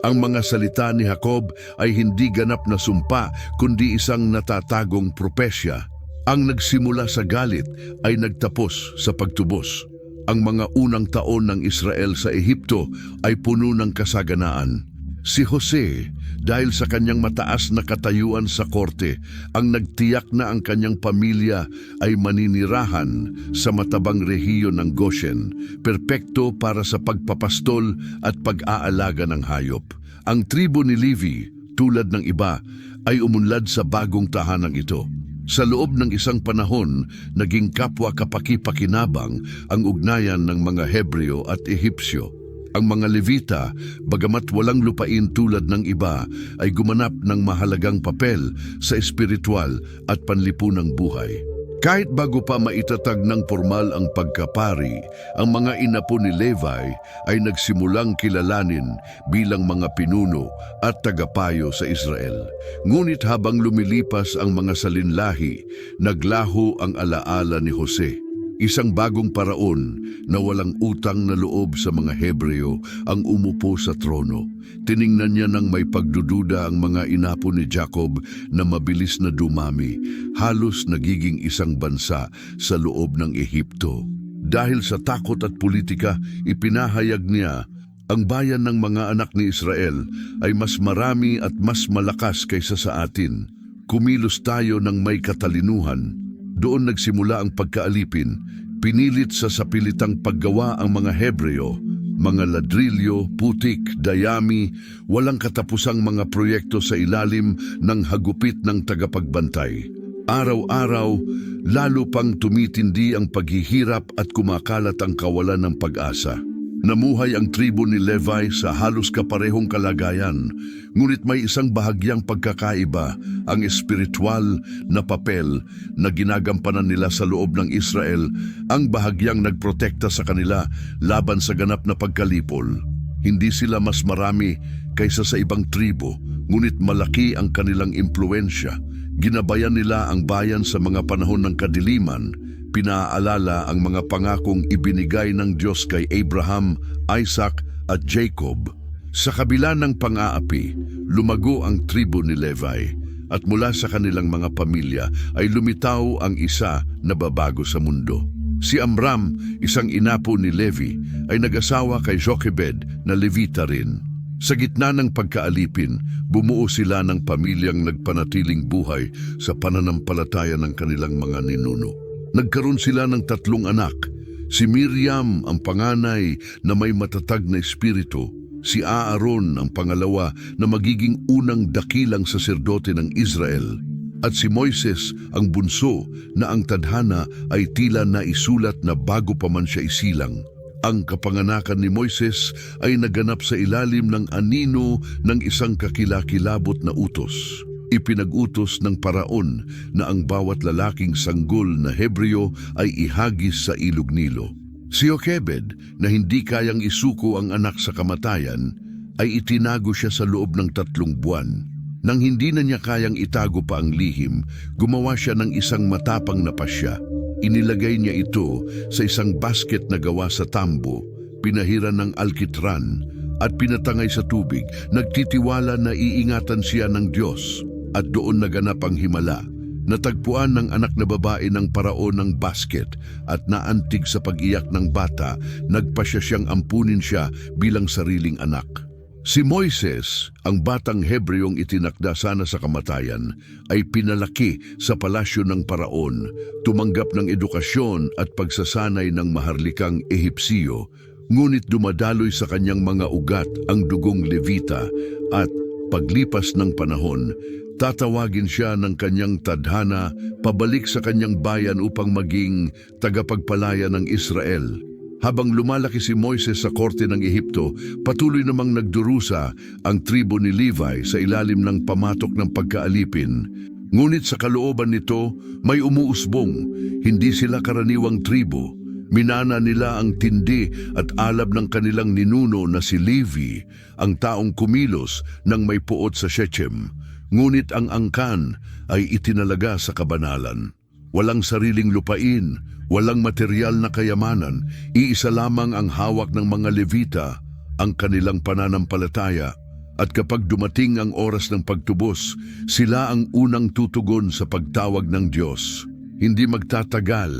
Ang mga salita ni Jacob ay hindi ganap na sumpa, kundi isang natatagong propesya. Ang nagsimula sa galit ay nagtapos sa pagtubos. Ang mga unang taon ng Israel sa Ehipto ay puno ng kasaganaan. Si Jose, dahil sa kanyang mataas na katayuan sa korte, ang nagtiyak na ang kanyang pamilya ay maninirahan sa matabang rehiyon ng Goshen, perpekto para sa pagpapastol at pag-aalaga ng hayop. Ang tribo ni Levi, tulad ng iba, ay umunlad sa bagong tahanang ito. Sa loob ng isang panahon, naging kapwa kapaki-pakinabang ang ugnayan ng mga Hebreo at Ehipsyo. Ang mga Levita, bagamat walang lupain tulad ng iba, ay gumanap ng mahalagang papel sa espiritual at panlipunang buhay. Kahit bago pa maitatag ng formal ang pagkapari, ang mga inapo ni Levi ay nagsimulang kilalanin bilang mga pinuno at tagapayo sa Israel. Ngunit habang lumilipas ang mga salinlahi, naglaho ang alaala ni Jose. Isang bagong paraon na walang utang na loob sa mga Hebreo ang umupo sa trono. Tiningnan niya ng may pagdududa ang mga inapo ni Jacob na mabilis na dumami, halos nagiging isang bansa sa loob ng Ehipto. Dahil sa takot at politika, ipinahayag niya, ang bayan ng mga anak ni Israel ay mas marami at mas malakas kaysa sa atin. Kumilos tayo ng may katalinuhan. Doon nagsimula ang pagkaalipin. Pinilit sa sapilitang paggawa ang mga Hebreo, mga ladrilyo, putik, dayami, walang katapusang mga proyekto sa ilalim ng hagupit ng tagapagbantay. Araw-araw, lalo pang tumitindi ang paghihirap at kumakalat ang kawalan ng pag-asa. Namuhay ang tribo ni Levi sa halos kaparehong kalagayan, ngunit may isang bahagyang pagkakaiba, ang espiritual na papel na ginagampanan nila sa loob ng Israel, ang bahagyang nagprotekta sa kanila laban sa ganap na pagkalipol. Hindi sila mas marami kaysa sa ibang tribo, ngunit malaki ang kanilang impluensya. Ginabayan nila ang bayan sa mga panahon ng kadiliman. Pinaalala ang mga pangakong ibinigay ng Diyos kay Abraham, Isaac at Jacob. Sa kabila ng pang-aapi, lumago ang tribo ni Levi at mula sa kanilang mga pamilya ay lumitaw ang isa na babago sa mundo. Si Amram, isang inapo ni Levi, ay nag-asawa kay Jochebed na Levita rin. Sa gitna ng pagkaalipin, bumuo sila ng pamilyang nagpanatiling buhay sa pananampalataya ng kanilang mga ninuno. Nagkaroon sila ng 3 anak, si Miriam ang panganay na may matatag na espiritu, si Aaron ang pangalawa na magiging unang dakilang saserdote ng Israel, At si Moises ang bunso na ang tadhana ay tila naisulat na bago pa man siya isilang. Ang kapanganakan ni Moises ay naganap sa ilalim ng anino ng isang kakilakilabot na utos. Ipinag-utos ng paraon na ang bawat lalaking sanggol na Hebreo ay ihagis sa ilog Nilo. Si Jochebed, na hindi kayang isuko ang anak sa kamatayan, ay itinago siya sa loob ng 3 buwan. Nang hindi na niya kayang itago pa ang lihim, gumawa siya ng isang matapang na pasya. Inilagay niya ito sa isang basket na gawa sa tambo, pinahiran ng alkitran at pinatangay sa tubig. Nagtitiwala na iingatan siya ng Diyos at doon naganap ang himala. Natagpuan ng anak na babae ng paraon ng basket at naantig sa pag-iyak ng bata, nagpasya siyang ampunin siya bilang sariling anak. Si Moises, ang batang Hebreong itinakda sana sa kamatayan, ay pinalaki sa palasyo ng paraon, tumanggap ng edukasyon at pagsasanay ng maharlikang Ehipsyo, ngunit dumadaloy sa kanyang mga ugat ang dugong Levita at paglipas ng panahon, tatawagin siya ng kanyang tadhana pabalik sa kanyang bayan upang maging tagapagpalaya ng Israel. Habang lumalaki si Moises sa korte ng Ehipto, patuloy namang nagdurusa ang tribo ni Levi sa ilalim ng pamatok ng pagkaalipin. Ngunit sa kalooban nito, may umuusbong. Hindi sila karaniwang tribo. Minana nila ang tindi at alab ng kanilang ninuno na si Levi, ang taong kumilos ng may puot sa Shechem. Ngunit ang angkan ay itinalaga sa kabanalan. Walang sariling lupain, walang material na kayamanan, iisa lamang ang hawak ng mga Levita, ang kanilang pananampalataya. At kapag dumating ang oras ng pagtubos, sila ang unang tutugon sa pagtawag ng Diyos. Hindi magtatagal,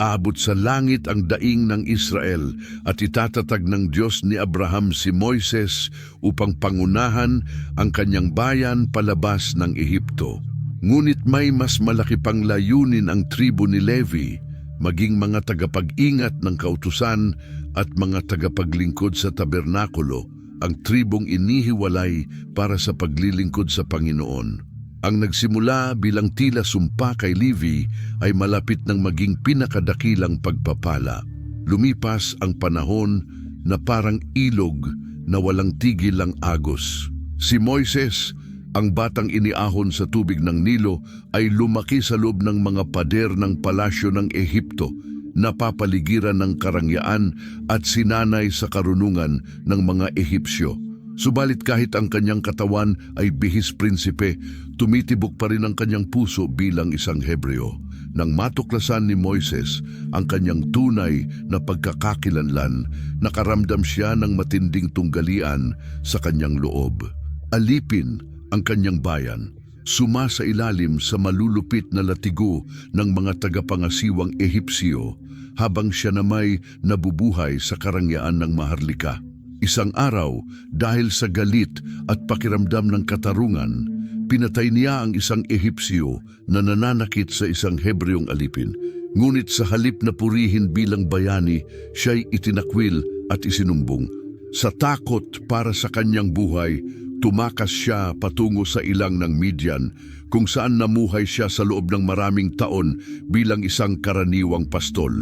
aabot sa langit ang daing ng Israel at itatatag ng Diyos ni Abraham si Moises upang pangunahan ang kanyang bayan palabas ng Ehipto. Ngunit may mas malaki pang layunin ang tribo ni Levi, maging mga tagapag-ingat ng kautusan at mga tagapaglingkod sa tabernakulo, ang tribong inihiwalay para sa paglilingkod sa Panginoon. Ang nagsimula bilang tila sumpa kay Levi ay malapit ng maging pinakadakilang pagpapala. Lumipas ang panahon na parang ilog na walang tigil ang agos. Si Moises, ang batang iniahon sa tubig ng Nilo, ay lumaki sa loob ng mga pader ng palasyo ng Ehipto, napapaligiran ng karangyaan at sinanay sa karunungan ng mga Ehipsyo. Subalit kahit ang kanyang katawan ay bihis prinsipe, tumitibok pa rin ang kanyang puso bilang isang Hebreo. Nang matuklasan ni Moises ang kanyang tunay na pagkakakilanlan, nakaramdam siya ng matinding tunggalian sa kanyang loob. Alipin ang kanyang bayan, sumasa ilalim sa malulupit na latigo ng mga tagapangasiwang Ehipsyo, habang siya na may nabubuhay sa karangyaan ng maharlika. Isang araw, dahil sa galit at pakiramdam ng katarungan, pinatay niya ang isang Ehipsyo na nananakit sa isang Hebreong alipin. Ngunit sa halip na purihin bilang bayani, siya'y itinakwil at isinumbong. Sa takot para sa kanyang buhay, tumakas siya patungo sa ilang ng Midian, kung saan namuhay siya sa loob ng maraming taon bilang isang karaniwang pastol.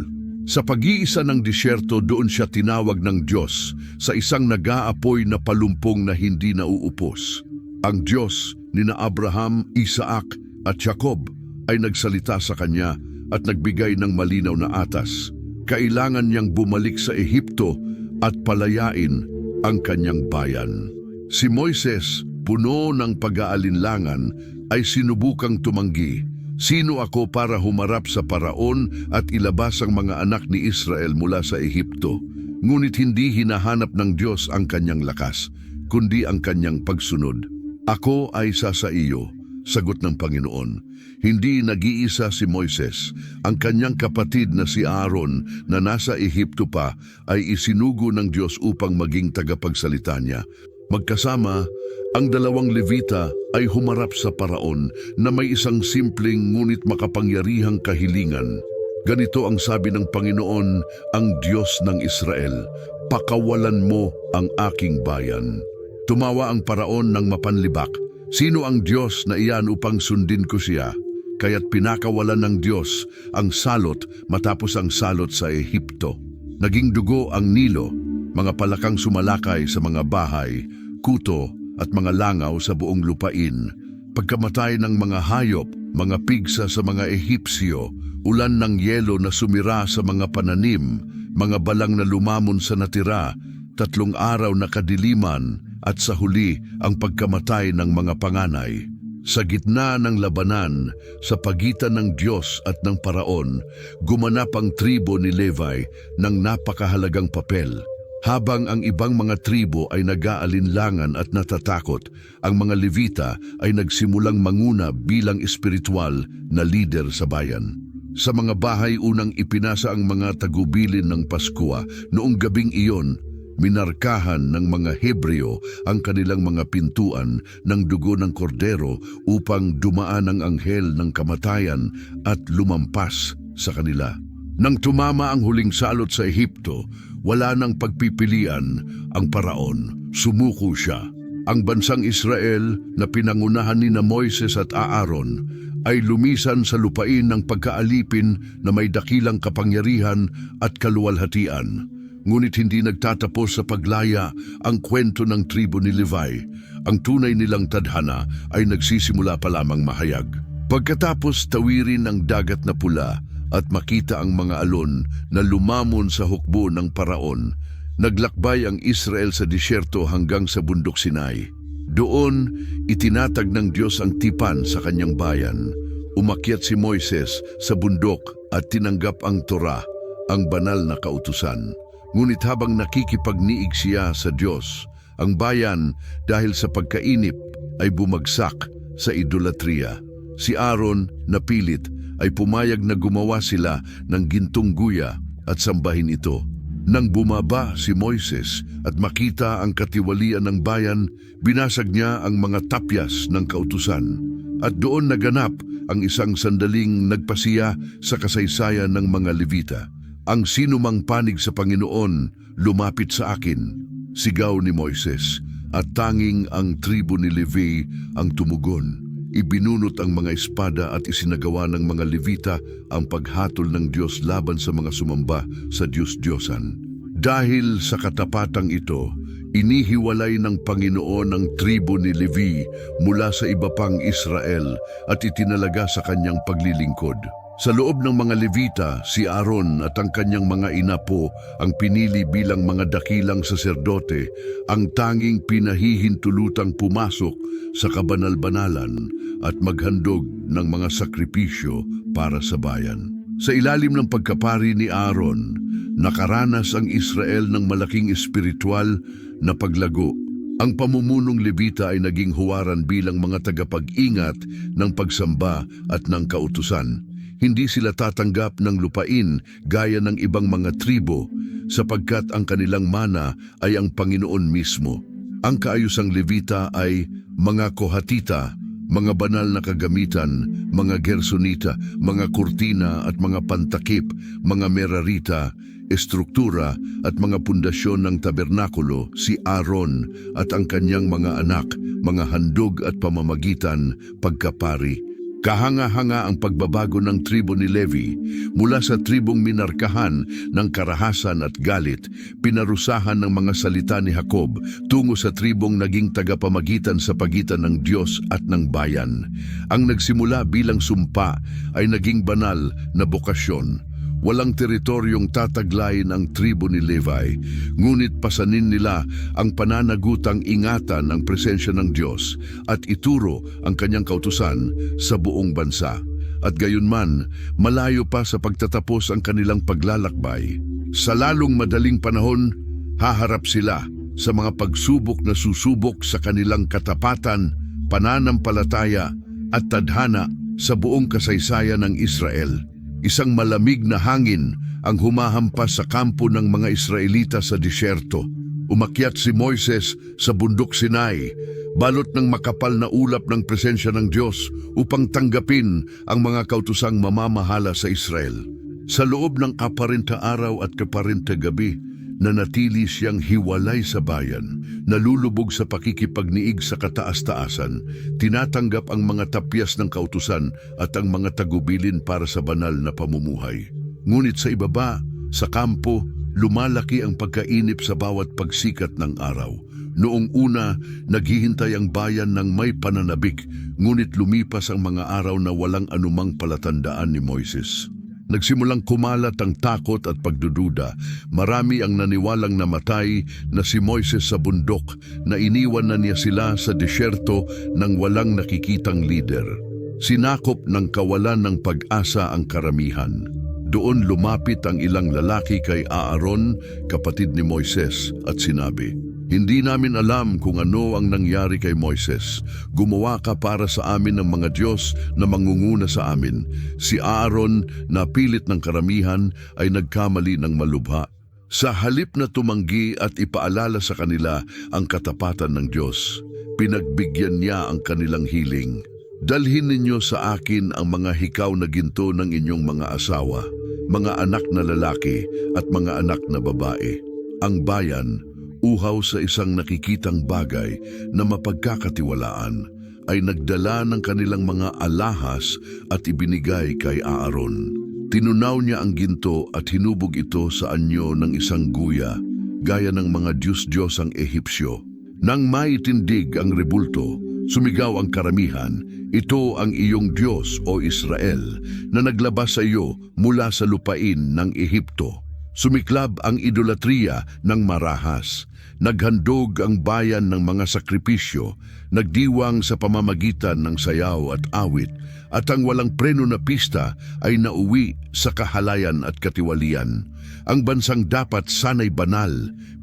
Sa pag-iisa ng disyerto, doon siya tinawag ng Diyos sa isang nag-aapoy na palumpong na hindi nauupos. Ang Diyos ni na Abraham, Isaac at Jacob ay nagsalita sa kanya at nagbigay ng malinaw na atas. Kailangan niyang bumalik sa Ehipto at palayain ang kanyang bayan. Si Moises, puno ng pag-aalinlangan, ay sinubukang tumanggi. Sino ako para humarap sa paraon at ilabas ang mga anak ni Israel mula sa Ehipto? Ngunit hindi hinahanap ng Diyos ang kanyang lakas, kundi ang kanyang pagsunod. Ako ay sa iyo, sagot ng Panginoon. Hindi nag-iisa si Moises. Ang kanyang kapatid na si Aaron na nasa Ehipto pa ay isinugo ng Diyos upang maging tagapagsalita niya. Magkasama, ang dalawang Levita ay humarap sa paraon na may isang simpleng ngunit makapangyarihang kahilingan. Ganito ang sabi ng Panginoon, ang Diyos ng Israel, pakawalan mo ang aking bayan. Tumawa ang paraon ng mapanlibak. Sino ang Diyos na iyan upang sundin ko siya? Kaya't pinakawalan ng Diyos ang salot matapos ang salot sa Ehipto. Naging dugo ang Nilo, mga palakang sumalakay sa mga bahay, kuto at mga langaw sa buong lupain. Pagkamatay ng mga hayop, mga pigsa sa mga Ehipsyo, ulan ng yelo na sumira sa mga pananim, mga balang na lumamon sa natira, 3 araw na kadiliman, at sa huli ang pagkamatay ng mga panganay. Sa gitna ng labanan, sa pagitan ng Diyos at ng Paraon, gumanap ang tribo ni Levi ng napakahalagang papel. Habang ang ibang mga tribo ay nag-aalinlangan at natatakot, ang mga Levita ay nagsimulang manguna bilang espiritual na lider sa bayan. Sa mga bahay unang ipinasa ang mga tagubilin ng Paskwa. Noong gabing iyon, minarkahan ng mga Hebreo ang kanilang mga pintuan ng dugo ng kordero upang dumaan ang anghel ng kamatayan at lumampas sa kanila. Nang tumama ang huling salot sa Ehipto, wala nang pagpipilian ang Paraon. Sumuko siya. Ang bansang Israel na pinangunahan ni Moises at Aaron ay lumisan sa lupain ng pagkaalipin na may dakilang kapangyarihan at kaluwalhatian. Ngunit hindi nagtatapos sa paglaya ang kwento ng tribo ni Levi. Ang tunay nilang tadhana ay nagsisimula pa lamang mahayag. Pagkatapos tawirin ang dagat na pula at makita ang mga alon na lumamon sa hukbo ng Paraon, naglakbay ang Israel sa disyerto hanggang sa bundok Sinai. Doon, itinatag ng Diyos ang tipan sa kanyang bayan. Umakyat si Moises sa bundok at tinanggap ang Torah, ang banal na kautusan. Ngunit habang nakikipagniig siya sa Diyos, ang bayan dahil sa pagkainip ay bumagsak sa idolatriya. Si Aaron na pilit ay pumayag na gumawa sila ng gintong guya at sambahin ito. Nang bumaba si Moises at makita ang katiwalian ng bayan, binasag niya ang mga tapyas ng kautusan. At doon naganap ang isang sandaling nagpasiya sa kasaysayan ng mga Levita. Ang sinumang panig sa Panginoon lumapit sa akin, sigaw ni Moises, at tanging ang tribo ni Levi ang tumugon. Ibinunot ang mga espada at isinagawa ng mga Levita ang paghatol ng Diyos laban sa mga sumamba sa Diyos-Diyosan. Dahil sa katapatang ito, inihiwalay ng Panginoon ang tribo ni Levi mula sa iba pang Israel at itinalaga sa kanyang paglilingkod. Sa loob ng mga Levita, si Aaron at ang kanyang mga inapo ang pinili bilang mga dakilang saserdote, ang tanging pinahihintulutang pumasok sa kabanal-banalan at maghandog ng mga sakripisyo para sa bayan. Sa ilalim ng pagkapari ni Aaron, nakaranas ang Israel ng malaking espiritual na paglago. Ang pamumunong Levita ay naging huwaran bilang mga tagapag-ingat ng pagsamba at ng kautusan. Hindi sila tatanggap ng lupain gaya ng ibang mga tribo sapagkat ang kanilang mana ay ang Panginoon mismo. Ang kaayusang Levita ay mga Kohatita, mga banal na kagamitan, mga Gersonita, mga kurtina at mga pantakip, mga Merarita, estruktura at mga pundasyon ng tabernakulo, si Aaron at ang kanyang mga anak, mga handog at pamamagitan, pagkapari. Kahanga-hanga ang pagbabago ng tribo ni Levi mula sa tribong minarkahan ng karahasan at galit, pinarusahan ng mga salita ni Jacob tungo sa tribong naging tagapamagitan sa pagitan ng Diyos at ng bayan. Ang nagsimula bilang sumpa ay naging banal na bokasyon. Walang teritoryong tataglayin ang tribo ni Levi, ngunit pasanin nila ang pananagutang ingatan ng presensya ng Diyos at ituro ang kanyang kautusan sa buong bansa. At gayunman, malayo pa sa pagtatapos ang kanilang paglalakbay. Sa lalong madaling panahon, haharap sila sa mga pagsubok na susubok sa kanilang katapatan, pananampalataya at tadhana sa buong kasaysayan ng Israel. Isang malamig na hangin ang humahampas sa kampo ng mga Israelita sa disyerto. Umakyat si Moises sa bundok Sinai, balot ng makapal na ulap ng presensya ng Diyos upang tanggapin ang mga kautusang mamamahala sa Israel. Sa loob ng 40 araw at 40 gabi, Nanatili siyang hiwalay sa bayan, nalulubog sa pakikipagniig sa kataas-taasan, tinatanggap ang mga tapyas ng kautusan at ang mga tagubilin para sa banal na pamumuhay. Ngunit sa ibaba, sa kampo, lumalaki ang pagkainip sa bawat pagsikat ng araw. Noong una, naghihintay ang bayan ng may pananabik, ngunit lumipas ang mga araw na walang anumang palatandaan ni Moises. Nagsimulang kumalat ang takot at pagdududa. Marami ang naniwalang namatay na si Moises sa bundok, na iniwan na niya sila sa disyerto ng walang nakikitang lider. Sinakop ng kawalan ng pag-asa ang karamihan. Doon lumapit ang ilang lalaki kay Aaron, kapatid ni Moises, at sinabi, "Hindi namin alam kung ano ang nangyari kay Moises. Gumawa ka para sa amin ng mga Diyos na mangunguna sa amin." Si Aaron, na pilit ng karamihan, ay nagkamali ng malubha. Sa halip na tumanggi at ipaalala sa kanila ang katapatan ng Diyos, pinagbigyan niya ang kanilang hiling. "Dalhin ninyo sa akin ang mga hikaw na ginto ng inyong mga asawa, mga anak na lalaki at mga anak na babae." Ang bayan, uhaw sa isang nakikitang bagay na mapagkakatiwalaan, ay nagdala ng kanilang mga alahas at ibinigay kay Aaron. Tinunaw niya ang ginto at hinubog ito sa anyo ng isang guya, gaya ng mga Diyos-Diyosang Ehipsyo. Nang maitindig ang rebulto, sumigaw ang karamihan, "Ito ang iyong Diyos, o Israel, na naglabas sa iyo mula sa lupain ng Ehipto." Sumiklab ang idolatriya ng marahas. Naghandog ang bayan ng mga sakripisyo, nagdiwang sa pamamagitan ng sayaw at awit, at ang walang preno na pista ay nauwi sa kahalayan at katiwalian. Ang bansang dapat sanay banal,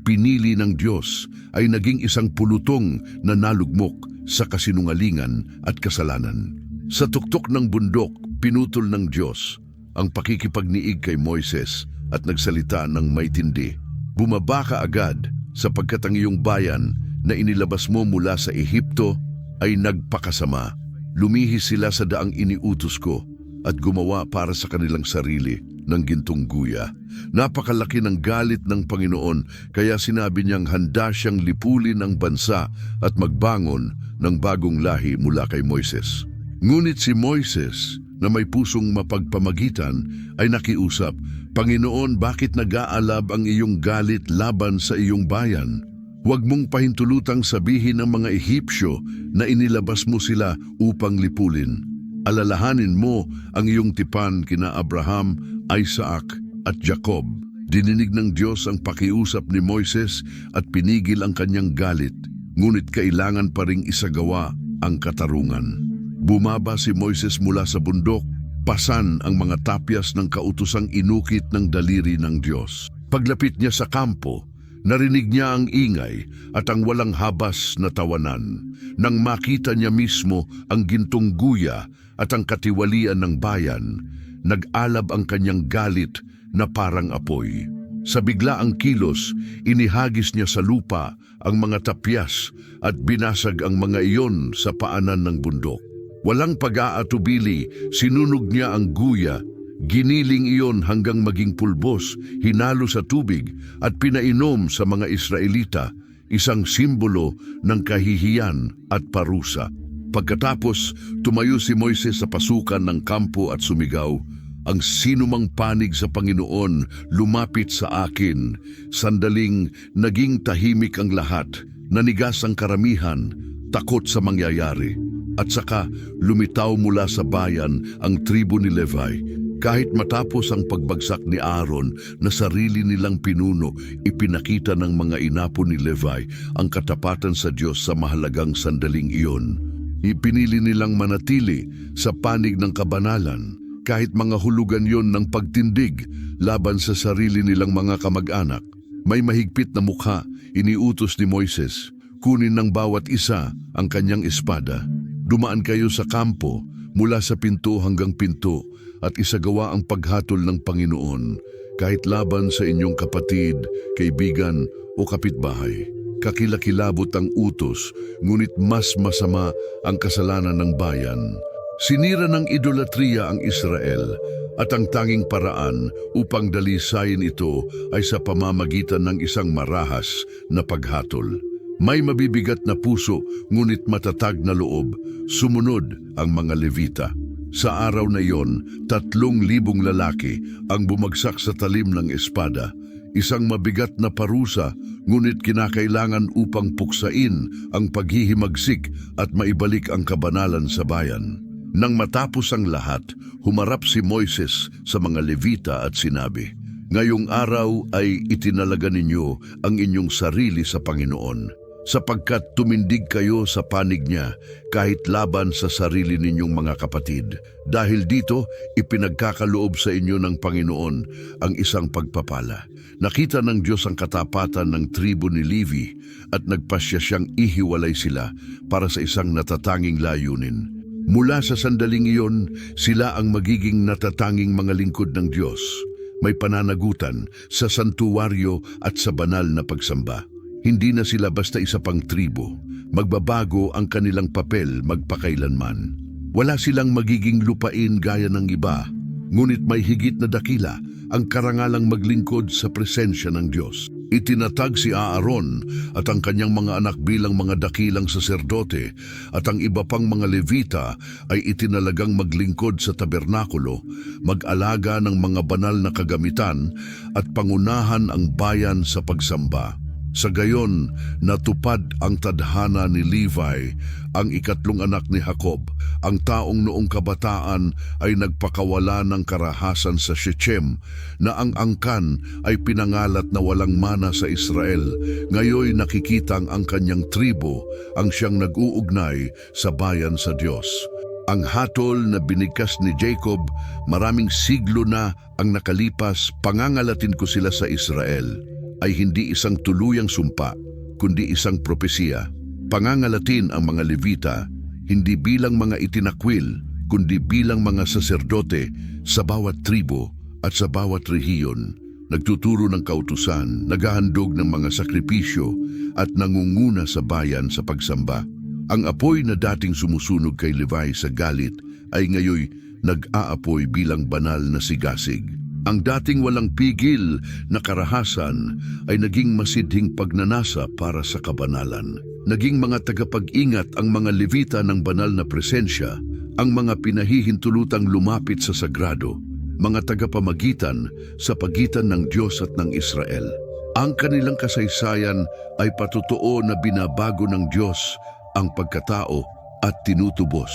pinili ng Diyos, ay naging isang pulutong na nalugmok sa kasinungalingan at kasalanan. Sa tuktok ng bundok, pinutol ng Diyos ang pakikipagniig kay Moises at nagsalita ng may tindi. "Bumaba ka agad, sapagkat ang iyong bayan na inilabas mo mula sa Ehipto ay nagpakasama. Lumihis sila sa daang iniutos ko at gumawa para sa kanilang sarili ng gintong guya." Napakalaki ng galit ng Panginoon, kaya sinabi niyang handa siyang lipulin ang bansa at magbangon ng bagong lahi mula kay Moises. Ngunit si Moises, na may pusong mapagpamagitan, ay nakiusap, "Panginoon, bakit nag-aalab ang iyong galit laban sa iyong bayan? Huwag mong pahintulutang sabihin ng mga Ehipsyo na inilabas mo sila upang lipulin. Alalahanin mo ang iyong tipan kina Abraham, Isaac at Jacob." Dininig ng Diyos ang pakiusap ni Moises at pinigil ang kanyang galit, ngunit kailangan pa ring isagawa ang katarungan. Bumaba si Moises mula sa bundok, pasan ang mga tapyas ng kautusang inukit ng daliri ng Diyos. Paglapit niya sa kampo, narinig niya ang ingay at ang walang habas na tawanan. Nang makita niya mismo ang gintong guya at ang katiwalian ng bayan, nag-alab ang kanyang galit na parang apoy. Sa biglaang kilos, inihagis niya sa lupa ang mga tapyas at binasag ang mga iyon sa paanan ng bundok. Walang pag-aatubili, sinunog niya ang guya, giniling iyon hanggang maging pulbos, hinalo sa tubig at pinainom sa mga Israelita, isang simbolo ng kahihiyan at parusa. Pagkatapos, tumayo si Moises sa pasukan ng kampo at sumigaw, "Ang sinumang panig sa Panginoon, lumapit sa akin." Sandaling naging tahimik ang lahat, nanigas ang karamihan, takot sa mangyayari. At saka lumitaw mula sa bayan ang tribo ni Levi. Kahit matapos ang pagbagsak ni Aaron na sarili nilang pinuno, ipinakita ng mga inapo ni Levi ang katapatan sa Diyos sa mahalagang sandaling iyon. Ipinili nilang manatili sa panig ng kabanalan, kahit mga hulugan yon ng pagtindig laban sa sarili nilang mga kamag-anak. May mahigpit na mukha, iniutos ni Moises, "Kunin ng bawat isa ang kanyang espada. Dumaan kayo sa kampo mula sa pinto hanggang pinto at isagawa ang paghatol ng Panginoon, kahit laban sa inyong kapatid, kaibigan o kapitbahay." Kakilakilabot ang utos, ngunit mas masama ang kasalanan ng bayan. Sinira ng idolatriya ang Israel At ang tanging paraan upang dalisayin ito ay sa pamamagitan ng isang marahas na paghatol. May mabibigat na puso ngunit matatag na loob, sumunod ang mga Levita. Sa araw na iyon, 3,000 lalaki ang bumagsak sa talim ng espada. Isang mabigat na parusa, ngunit kinakailangan upang puksain ang paghihimagsik at maibalik ang kabanalan sa bayan. Nang matapos ang lahat, humarap si Moises sa mga Levita at sinabi, "Ngayong araw ay itinalaga ninyo ang inyong sarili sa Panginoon, sapagkat tumindig kayo sa panig niya kahit laban sa sarili ninyong mga kapatid. Dahil dito, ipinagkakaloob sa inyo ng Panginoon ang isang pagpapala. Nakita ng Diyos ang katapatan ng tribo ni Levi at nagpasya siyang ihiwalay sila para sa isang natatanging layunin. Mula sa sandaling iyon, sila ang magiging natatanging mga lingkod ng Diyos. May pananagutan sa santuwaryo at sa banal na pagsamba. Hindi na sila basta isa pang tribo. Magbabago ang kanilang papel magpakailanman. Wala silang magiging lupain gaya ng iba, ngunit may higit na dakila ang karangalang maglingkod sa presensya ng Diyos. Itinatag si Aaron at ang kanyang mga anak bilang mga dakilang saserdote at ang iba pang mga Levita ay itinalagang maglingkod sa tabernakulo, mag-alaga ng mga banal na kagamitan at pangunahan ang bayan sa pagsamba. Sa gayon, natupad ang tadhana ni Levi, ang ikatlong anak ni Jacob, ang taong noong kabataan ay nagpakawala ng karahasan sa Shechem, na ang angkan ay pinangalat na walang mana sa Israel. Ngayoy nakikitang ang kanyang tribo ang siyang nag-uugnay sa bayan sa Diyos. Ang hatol na binigkas ni Jacob, maraming siglo na ang nakalipas, pangangalatin ko sila sa Israel, ay hindi isang tuluyang sumpa, kundi isang propesiya. Pangangalatin ang mga Levita, hindi bilang mga itinakwil, kundi bilang mga saserdote sa bawat tribo at sa bawat rehiyon. Nagtuturo ng kautusan, naghahandog ng mga sakripisyo at nangunguna sa bayan sa pagsamba. Ang apoy na dating sumusunog kay Levi sa galit ay ngayoy nag-aapoy bilang banal na sigasig. Ang dating walang pigil na karahasan ay naging masidhing pagnanasa para sa kabanalan. Naging mga tagapag-ingat ang mga Levita ng banal na presensya, ang mga pinahihintulutang lumapit sa sagrado, mga tagapamagitan sa pagitan ng Diyos at ng Israel. Ang kanilang kasaysayan ay patotoo na binabago ng Diyos ang pagkatao at tinutubos,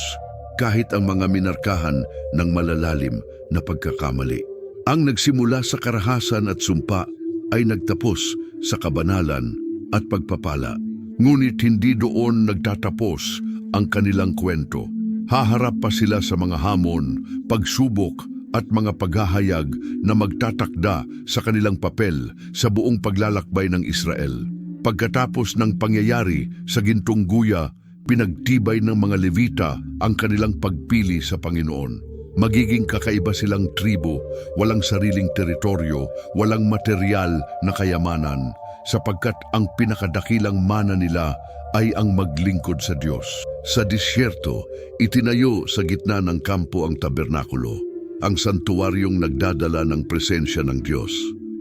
kahit ang mga minarkahan ng malalalim na pagkakamali. Ang nagsimula sa karahasan at sumpa ay nagtapos sa kabanalan at pagpapala. Ngunit hindi doon nagtatapos ang kanilang kwento. Haharap pa sila sa mga hamon, pagsubok at mga paghahayag na magtatakda sa kanilang papel sa buong paglalakbay ng Israel. Pagkatapos ng pangyayari sa Gintong Guya, pinagtibay ng mga Levita ang kanilang pagpili sa Panginoon. Magiging kakaiba silang tribo, walang sariling teritoryo, walang material na kayamanan, sapagkat ang pinakadakilang mana nila ay ang maglingkod sa Diyos. Sa disyerto, itinayo sa gitna ng kampo ang tabernakulo, ang santuaryong nagdadala ng presensya ng Diyos.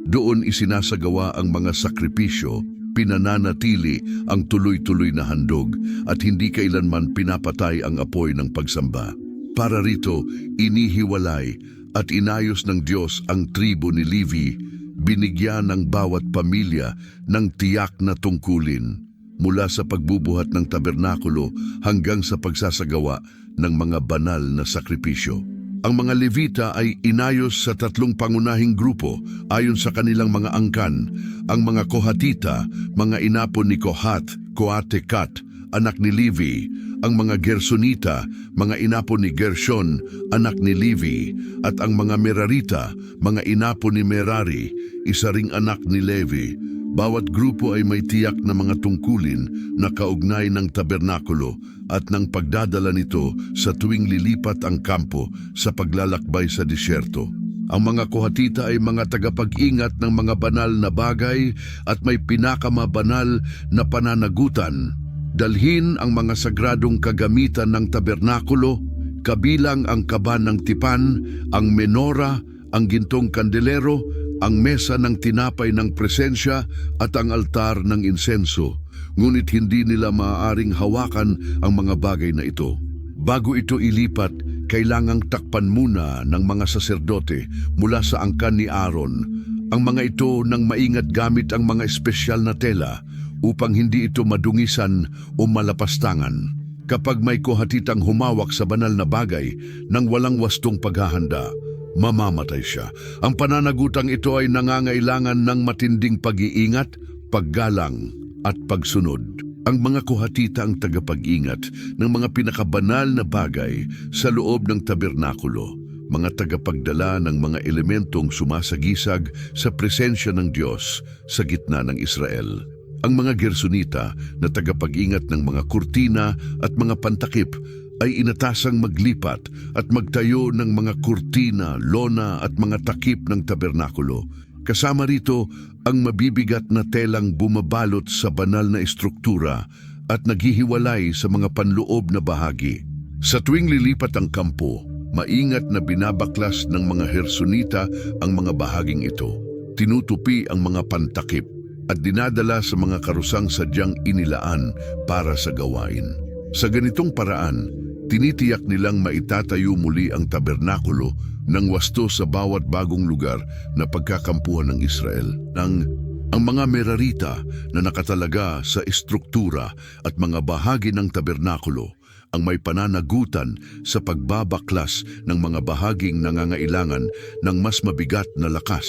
Doon isinasagawa ang mga sakripisyo, pinananatili ang tuloy-tuloy na handog at hindi kailanman pinapatay ang apoy ng pagsamba. Para rito, inihiwalay at inayos ng Diyos ang tribo ni Levi, binigyan ng bawat pamilya ng tiyak na tungkulin, mula sa pagbubuhat ng tabernakulo hanggang sa pagsasagawa ng mga banal na sakripisyo. Ang mga Levita ay inayos sa 3 pangunahing grupo ayon sa kanilang mga angkan. Ang mga Kohatita, mga inapo ni Kohat, Koate-kat, anak ni Levi. Ang mga Gersonita, mga inapo ni Gershon, anak ni Levi. At ang mga Merarita, mga inapo ni Merari, isa ring anak ni Levi. Bawat grupo ay may tiyak na mga tungkulin na kaugnay ng tabernakulo at ng pagdadala nito sa tuwing lilipat ang kampo sa paglalakbay sa disyerto. Ang mga Kohatita ay mga tagapag-ingat ng mga banal na bagay at may pinakamabanal na pananagutan. Dalhin ang mga sagradong kagamitan ng tabernakulo, kabilang ang kaban ng tipan, ang menora, ang gintong kandelero, ang mesa ng tinapay ng presensya at ang altar ng insenso. Ngunit hindi nila maaaring hawakan ang mga bagay na ito. Bago ito ilipat, kailangang takpan muna ng mga saserdote mula sa angkan ni Aaron ang mga ito nang maingat gamit ang mga espesyal na tela upang hindi ito madungisan o malapastangan. Kapag may kohatitang humawak sa banal na bagay nang walang wastong paghahanda, mamamatay siya. Ang pananagutang ito ay nangangailangan ng matinding pag-iingat, paggalang at pagsunod. Ang mga kohatita ang tagapag-ingat ng mga pinakabanal na bagay sa loob ng tabernakulo, mga tagapagdala ng mga elementong sumasagisag sa presensya ng Diyos sa gitna ng Israel. Ang mga Gersonita na tagapag-ingat ng mga kurtina at mga pantakip ay inatasang maglipat at magtayo ng mga kurtina, lona at mga takip ng tabernakulo. Kasama rito ang mabibigat na telang bumabalot sa banal na estruktura at naghihiwalay sa mga panloob na bahagi. Sa tuwing lilipat ang kampo, maingat na binabaklas ng mga Gersonita ang mga bahaging ito. Tinutupi ang mga pantakip at dinadala sa mga karusang sadyang inilaan para sa gawain. Sa ganitong paraan, tinitiyak nilang maitatayo muli ang tabernakulo ng wasto sa bawat bagong lugar na pagkakampuhan ng Israel. Ang mga merarita na nakatalaga sa estruktura at mga bahagi ng tabernakulo ang may pananagutan sa pagbabaklas ng mga bahaging nangangailangan ng mas mabigat na lakas,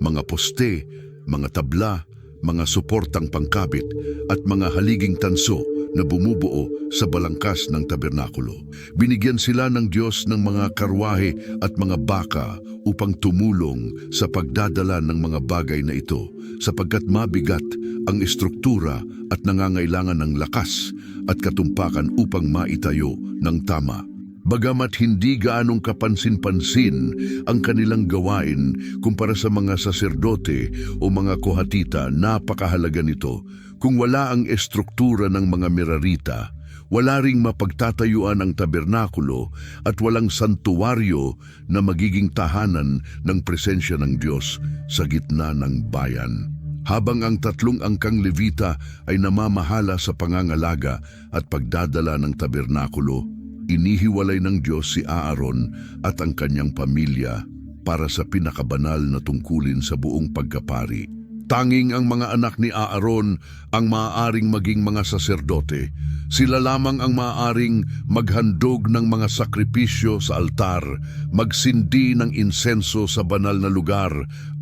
mga poste, mga tabla, mga suportang pangkabit at mga haliging tanso na bumubuo sa balangkas ng tabernakulo. Binigyan sila ng Diyos ng mga karwahe at mga baka upang tumulong sa pagdadala ng mga bagay na ito sapagkat mabigat ang estruktura at nangangailangan ng lakas at katumpakan upang maitayo ng tama. Bagamat hindi gaanong kapansin-pansin ang kanilang gawain kumpara sa mga saserdote o mga kohatita, napakahalaga nito. Kung wala ang estruktura ng mga merarita, wala ring mapagtatayuan ang tabernakulo at walang santuwaryo na magiging tahanan ng presensya ng Diyos sa gitna ng bayan. Habang ang tatlong angkang Levita ay namamahala sa pangangalaga at pagdadala ng tabernakulo, inihiwalay ng Diyos si Aaron at ang kanyang pamilya para sa pinakabanal na tungkulin sa buong pagkapari. Tanging ang mga anak ni Aaron ang maaaring maging mga saserdote. Sila lamang ang maaaring maghandog ng mga sakripisyo sa altar, magsindi ng insenso sa banal na lugar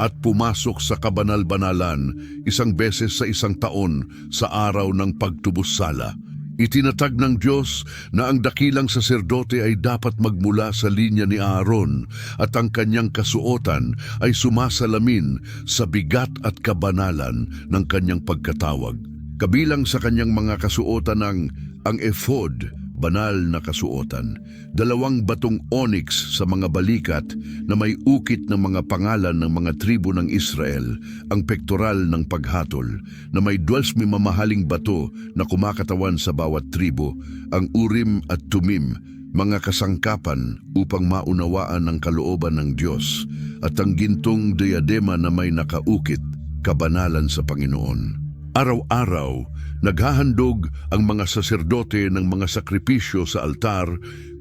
at pumasok sa kabanal-banalan isang beses sa isang taon sa araw ng pagtubos-sala. Itinatag ng Diyos na ang dakilang saserdote ay dapat magmula sa linya ni Aaron at ang kanyang kasuotan ay sumasalamin sa bigat at kabanalan ng kanyang pagkatawag. Kabilang sa kanyang mga kasuotan ang ephod, banal na kasuotan, 2 batong onyx sa mga balikat na may ukit ng mga pangalan ng mga tribo ng Israel, ang pektoral ng paghatol na may 12 mamahaling bato na kumakatawan sa bawat tribo, ang Urim at Tumim, mga kasangkapan upang maunawaan ang kalooban ng Diyos, at ang gintong diadema na may nakaukit, kabanalan sa Panginoon. Araw-araw, naghahandog ang mga saserdote ng mga sakripisyo sa altar,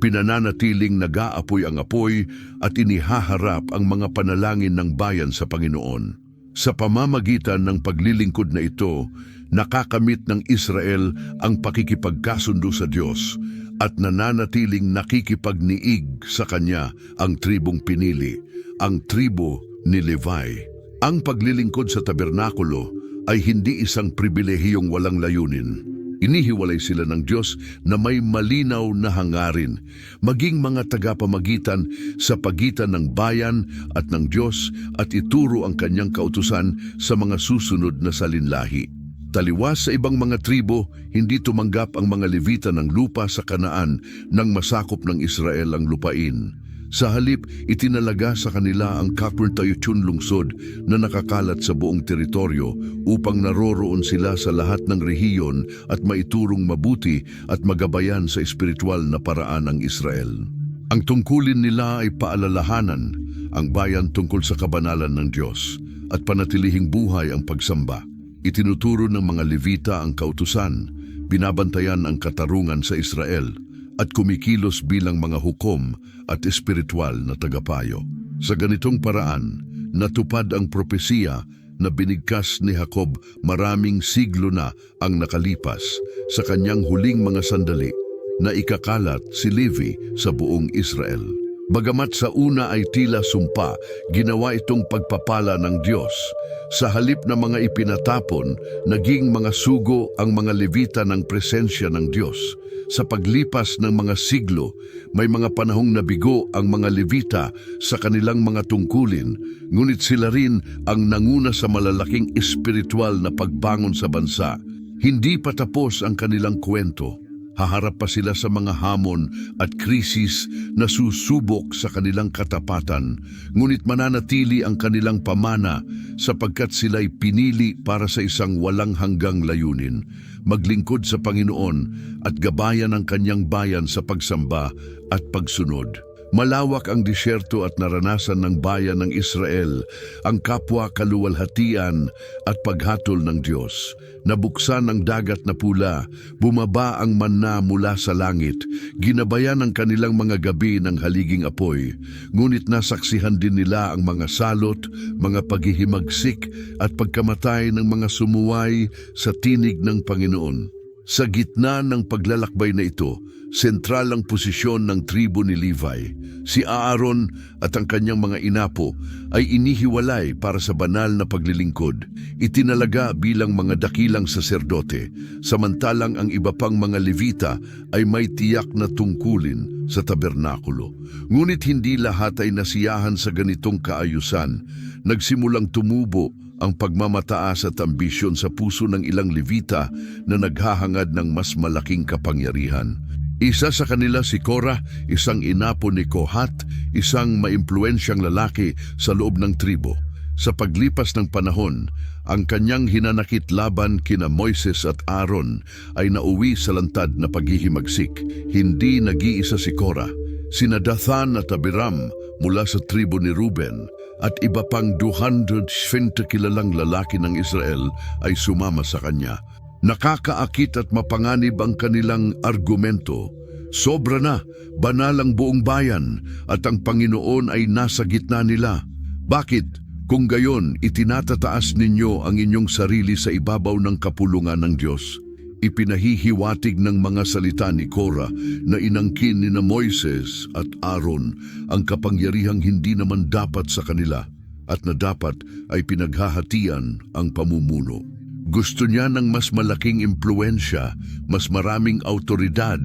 pinananatiling nag-aapoy ang apoy at inihaharap ang mga panalangin ng bayan sa Panginoon. Sa pamamagitan ng paglilingkod na ito, nakakamit ng Israel ang pakikipagkasundo sa Diyos at nananatiling nakikipagniig sa Kanya ang tribong pinili, ang tribo ni Levi. Ang paglilingkod sa tabernakulo ay hindi isang pribilehiyong walang layunin. Inihiwalay sila ng Diyos na may malinaw na hangarin, maging mga tagapamagitan sa pagitan ng bayan at ng Diyos at ituro ang kanyang kautusan sa mga susunod na salinlahi. Taliwas sa ibang mga tribo, hindi tumanggap ang mga Levita ng lupa sa Kanaan nang masakop ng Israel ang lupain. Sa halip, itinalaga sa kanila ang 41 lungsod na nakakalat sa buong teritoryo upang naroroon sila sa lahat ng rehiyon at maiturong mabuti at magabayan sa espiritual na paraan ang Israel. Ang tungkulin nila ay paalalahanan ang bayan tungkol sa kabanalan ng Diyos at panatilihing buhay ang pagsamba. Itinuturo ng mga Levita ang kautusan, binabantayan ang katarungan sa Israel at kumikilos bilang mga hukom at espiritual na tagapayo. Sa ganitong paraan, natupad ang propesiya na binigkas ni Jacob maraming siglo na ang nakalipas sa kanyang huling mga sandali na ikakalat si Levi sa buong Israel. Bagamat sa una ay tila sumpa, ginawa itong pagpapala ng Diyos. Sa halip na mga ipinatapon, naging mga sugo ang mga Levita ng presensya ng Diyos. Sa paglipas ng mga siglo, may mga panahong nabigo ang mga Levita sa kanilang mga tungkulin, ngunit sila rin ang nanguna sa malalaking espiritual na pagbangon sa bansa. Hindi pa tapos ang kanilang kwento. Haharap pa sila sa mga hamon at krisis na susubok sa kanilang katapatan, ngunit mananatili ang kanilang pamana sapagkat sila'y pinili para sa isang walang hanggang layunin, maglingkod sa Panginoon at gabayan ang kanyang bayan sa pagsamba at pagsunod. Malawak ang disyerto at naranasan ng bayan ng Israel ang kapwa kaluwalhatian at paghatol ng Diyos. Nabuksan ang dagat na pula, bumaba ang manna mula sa langit, ginabayan ang kanilang mga gabi ng haliging apoy, ngunit nasaksihan din nila ang mga salot, mga paghihimagsik at pagkamatay ng mga sumuway sa tinig ng Panginoon. Sa gitna ng paglalakbay na ito, sentral ang posisyon ng tribo ni Levi. Si Aaron at ang kanyang mga inapo ay inihiwalay para sa banal na paglilingkod. Itinalaga bilang mga dakilang saserdote, samantalang ang iba pang mga Levita ay may tiyak na tungkulin sa tabernakulo. Ngunit hindi lahat ay nasiyahan sa ganitong kaayusan. Nagsimulang tumubo ang pagmamataas at ambisyon sa puso ng ilang Levita na naghahangad ng mas malaking kapangyarihan. Isa sa kanila si Korah, isang inapo ni Kohat, isang maimpluwensyang lalaki sa loob ng tribo. Sa paglipas ng panahon, ang kanyang hinanakit laban kina Moises at Aaron ay nauwi sa lantad na paghihimagsik. Hindi nag-iisa si Korah. Sina Dathan at Abiram mula sa tribo ni Ruben at iba pang 220 kilalang lalaki ng Israel ay sumama sa kanya. Nakakaakit at mapanganib ang kanilang argumento. Sobra na, banal ang buong bayan at ang Panginoon ay nasa gitna nila. Bakit? Kung gayon, itinatataas ninyo ang inyong sarili sa ibabaw ng kapulungan ng Diyos. Ipinahihiwatig ng mga salita ni Korah na inangkin ni na Moises at Aaron ang kapangyarihang hindi naman dapat sa kanila at na dapat ay pinaghahatian ang pamumuno. Gusto niya ng mas malaking impluensya, mas maraming autoridad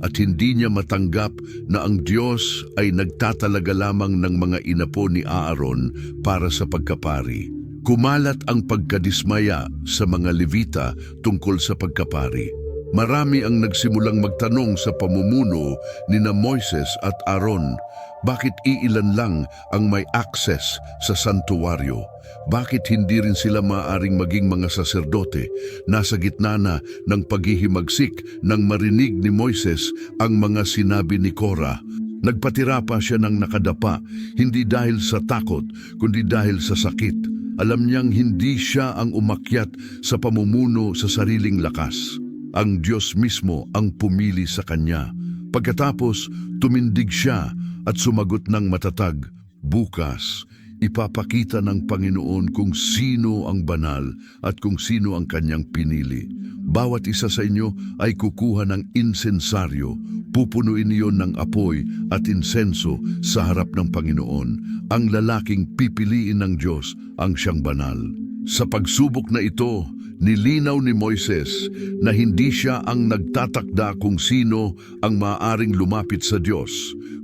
at hindi niya matanggap na ang Diyos ay nagtatalaga lamang ng mga inapo ni Aaron para sa pagkapari. Kumalat ang pagkadismaya sa mga Levita tungkol sa pagkapari. Marami ang nagsimulang magtanong sa pamumuno ni na Moises at Aaron, bakit iilan lang ang may access sa santuwaryo? Bakit hindi rin sila maaaring maging mga saserdote? Nasa gitna na ng paghihimagsik nang marinig ni Moises ang mga sinabi ni Korah. Nagpatira pa siya ng nakadapa, hindi dahil sa takot, kundi dahil sa sakit. Alam niyang hindi siya ang umakyat sa pamumuno sa sariling lakas. Ang Diyos mismo ang pumili sa kanya. Pagkatapos, tumindig siya at sumagot ng matatag, bukas, ipapakita ng Panginoon kung sino ang banal at kung sino ang kanyang pinili. Bawat isa sa inyo ay kukuha ng insensaryo, pupunuin niyon ng apoy at insenso sa harap ng Panginoon. Ang lalaking pipiliin ng Diyos ang siyang banal. Sa pagsubok na ito, nilinaw ni Moises na hindi siya ang nagtatakda kung sino ang maaaring lumapit sa Diyos,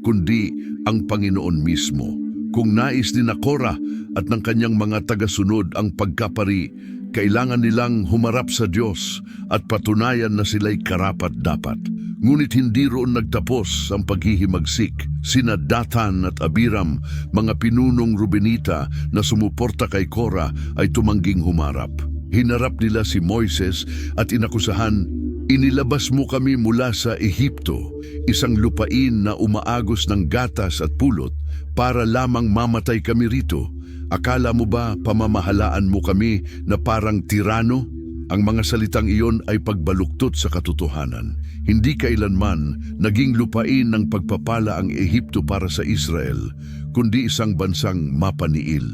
kundi ang Panginoon mismo. Kung nais ni Korah at ng kanyang mga tagasunod ang pagkapari, kailangan nilang humarap sa Diyos at patunayan na sila'y karapat-dapat. Ngunit hindi roon nagtapos ang paghihimagsik. Sina Dathan at Abiram, mga pinunong Rubenita na sumuporta kay Korah, ay tumangging humarap. Hinarap nila si Moises at inakusahan, Inilabas mo kami mula sa Ehipto, isang lupain na umaagos ng gatas at pulot, para lamang mamatay kami rito. Akala mo ba pamamahalaan mo kami na parang tirano? Ang mga salitang iyon ay pagbaluktot sa katotohanan. Hindi kailanman naging lupain ng pagpapala ang Ehipto para sa Israel, kundi isang bansang mapaniil.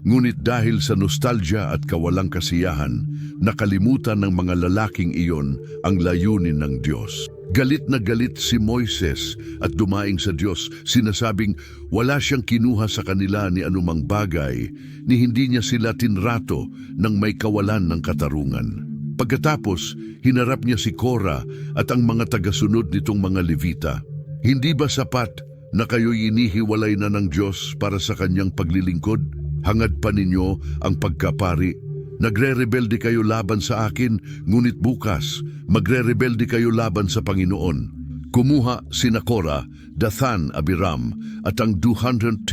Ngunit dahil sa nostalgia at kawalang kasiyahan, nakalimutan ng mga lalaking iyon ang layunin ng Diyos. Galit na galit si Moises at dumaing sa Diyos, sinasabing wala siyang kinuha sa kanila ni anumang bagay, ni hindi niya sila tinrato ng may kawalan ng katarungan. Pagkatapos, hinarap niya si Korah at ang mga tagasunod nitong mga Levita. Hindi ba sapat na kayo'y inihiwalay na ng Diyos para sa kanyang paglilingkod? Hangad pa ninyo ang pagkapari. Nagre-rebelde kayo laban sa akin, ngunit bukas magre-rebelde kayo laban sa Panginoon. Kumuha sina Korah, Dathan, Abiram at ang 210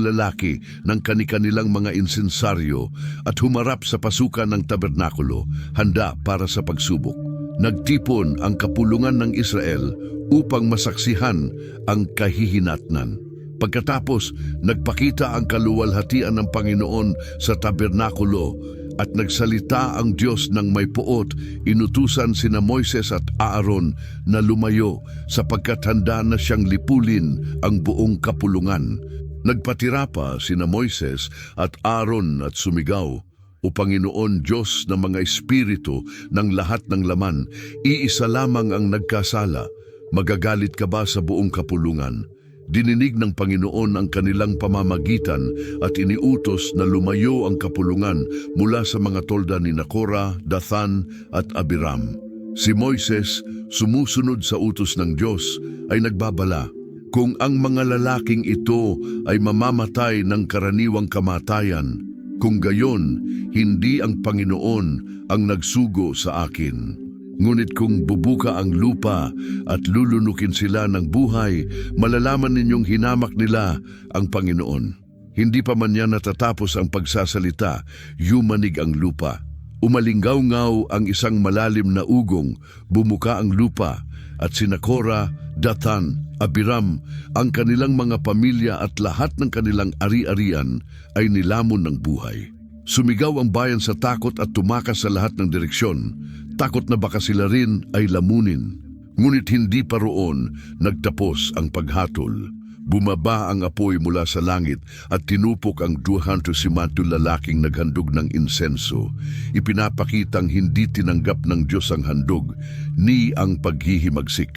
lalaki ng kani-kanilang mga insensaryo at humarap sa pasukan ng tabernakulo, handa para sa pagsubok. Nagtipon ang kapulungan ng Israel upang masaksihan ang kahihinatnan. Pagkatapos, nagpakita ang kaluwalhatian ng Panginoon sa tabernakulo at nagsalita ang Diyos ng may puot. Inutusan sina Moises at Aaron na lumayo sapagkat handa na siyang lipulin ang buong kapulungan. Nagpatira pa sina Moises at Aaron at sumigaw, "O Panginoon Diyos ng mga espiritu ng lahat ng laman, iisa lamang ang nagkasala. Magagalit ka ba sa buong kapulungan?" Dininig ng Panginoon ang kanilang pamamagitan at iniutos na lumayo ang kapulungan mula sa mga tolda ni Korah, Dathan at Abiram. Si Moises, sumusunod sa utos ng Diyos, ay nagbabala, kung ang mga lalaking ito ay mamamatay ng karaniwang kamatayan, kung gayon, hindi ang Panginoon ang nagsugo sa akin. Ngunit kung bubuka ang lupa at lulunukin sila ng buhay, malalaman ninyong hinamak nila ang Panginoon. Hindi pa man niya natatapos ang pagsasalita, yumanig ang lupa. Umalinggaw-ngaw ang isang malalim na ugong, bumuka ang lupa, at sina Korah, Dathan, Abiram, ang kanilang mga pamilya at lahat ng kanilang ari-arian ay nilamon ng buhay. Sumigaw ang bayan sa takot at tumakas sa lahat ng direksyon. Takot na baka sila rin ay lamunin. Ngunit hindi pa roon nagtapos ang paghatol. Bumaba ang apoy mula sa langit at tinupok ang 250 lalaking naghandog ng insenso. Ipinapakitang hindi tinanggap ng Diyos ang handog, ni ang paghihimagsik.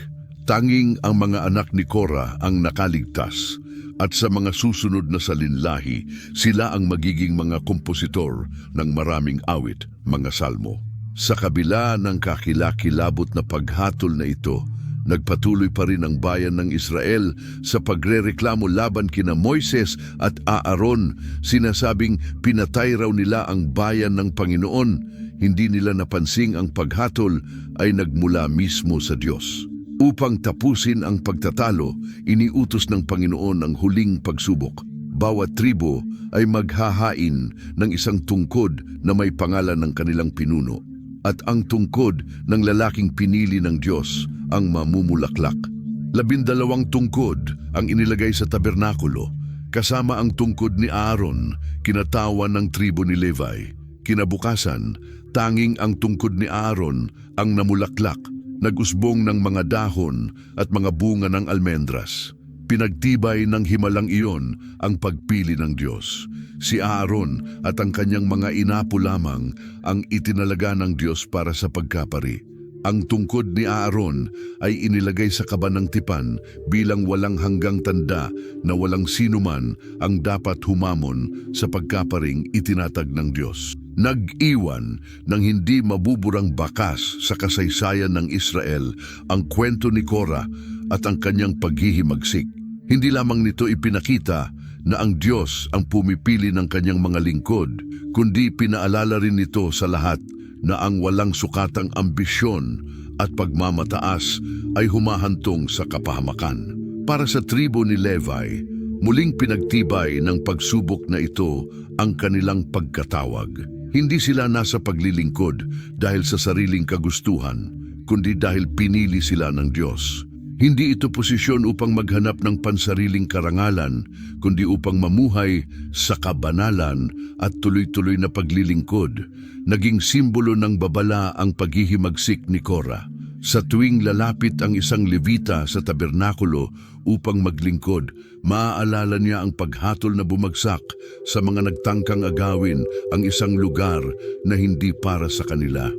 Tanging ang mga anak ni Korah ang nakaligtas. At sa mga susunod na salinlahi, sila ang magiging mga kompositor ng maraming awit, mga salmo. Sa kabila ng kakilakilabot na paghatol na ito, nagpatuloy pa rin ang bayan ng Israel sa pagrereklamo laban kina Moises at Aaron. Sinasabing pinatay raw nila ang bayan ng Panginoon. Hindi nila napansing ang paghatol ay nagmula mismo sa Diyos. Upang tapusin ang pagtatalo, iniutos ng Panginoon ang huling pagsubok. Bawat tribo ay maghahain ng isang tungkod na may pangalan ng kanilang pinuno. At ang tungkod ng lalaking pinili ng Diyos ang mamumulaklak. 12 tungkod ang inilagay sa tabernakulo, kasama ang tungkod ni Aaron, kinatawan ng tribo ni Levi. Kinabukasan, tanging ang tungkod ni Aaron ang namulaklak, nag-usbong ng mga dahon at mga bunga ng almendras. Pinagtibay ng himalang iyon ang pagpili ng Diyos. Si Aaron at ang kanyang mga inapo lamang ang itinalaga ng Diyos para sa pagkapari. Ang tungkod ni Aaron ay inilagay sa kaba ng tipan bilang walang hanggang tanda na walang sinuman ang dapat humamon sa pagkaparing itinatag ng Diyos. Nag-iwan ng hindi mabuburang bakas sa kasaysayan ng Israel ang kwento ni Korah at ang kanyang paghihimagsik. Hindi lamang nito ipinakita na ang Diyos ang pumipili ng kanyang mga lingkod, kundi pinaalala rin nito sa lahat na ang walang sukatang ambisyon at pagmamataas ay humahantong sa kapahamakan. Para sa tribo ni Levi, muling pinagtibay ng pagsubok na ito ang kanilang pagkatawag. Hindi sila nasa paglilingkod dahil sa sariling kagustuhan, kundi dahil pinili sila ng Diyos. Hindi ito posisyon upang maghanap ng pansariling karangalan, kundi upang mamuhay sa kabanalan at tuloy-tuloy na paglilingkod. Naging simbolo ng babala ang paghihimagsik ni Korah. Sa tuwing lalapit ang isang Levita sa tabernakulo upang maglingkod, maaalala niya ang paghatol na bumagsak sa mga nagtangkang agawin ang isang lugar na hindi para sa kanila.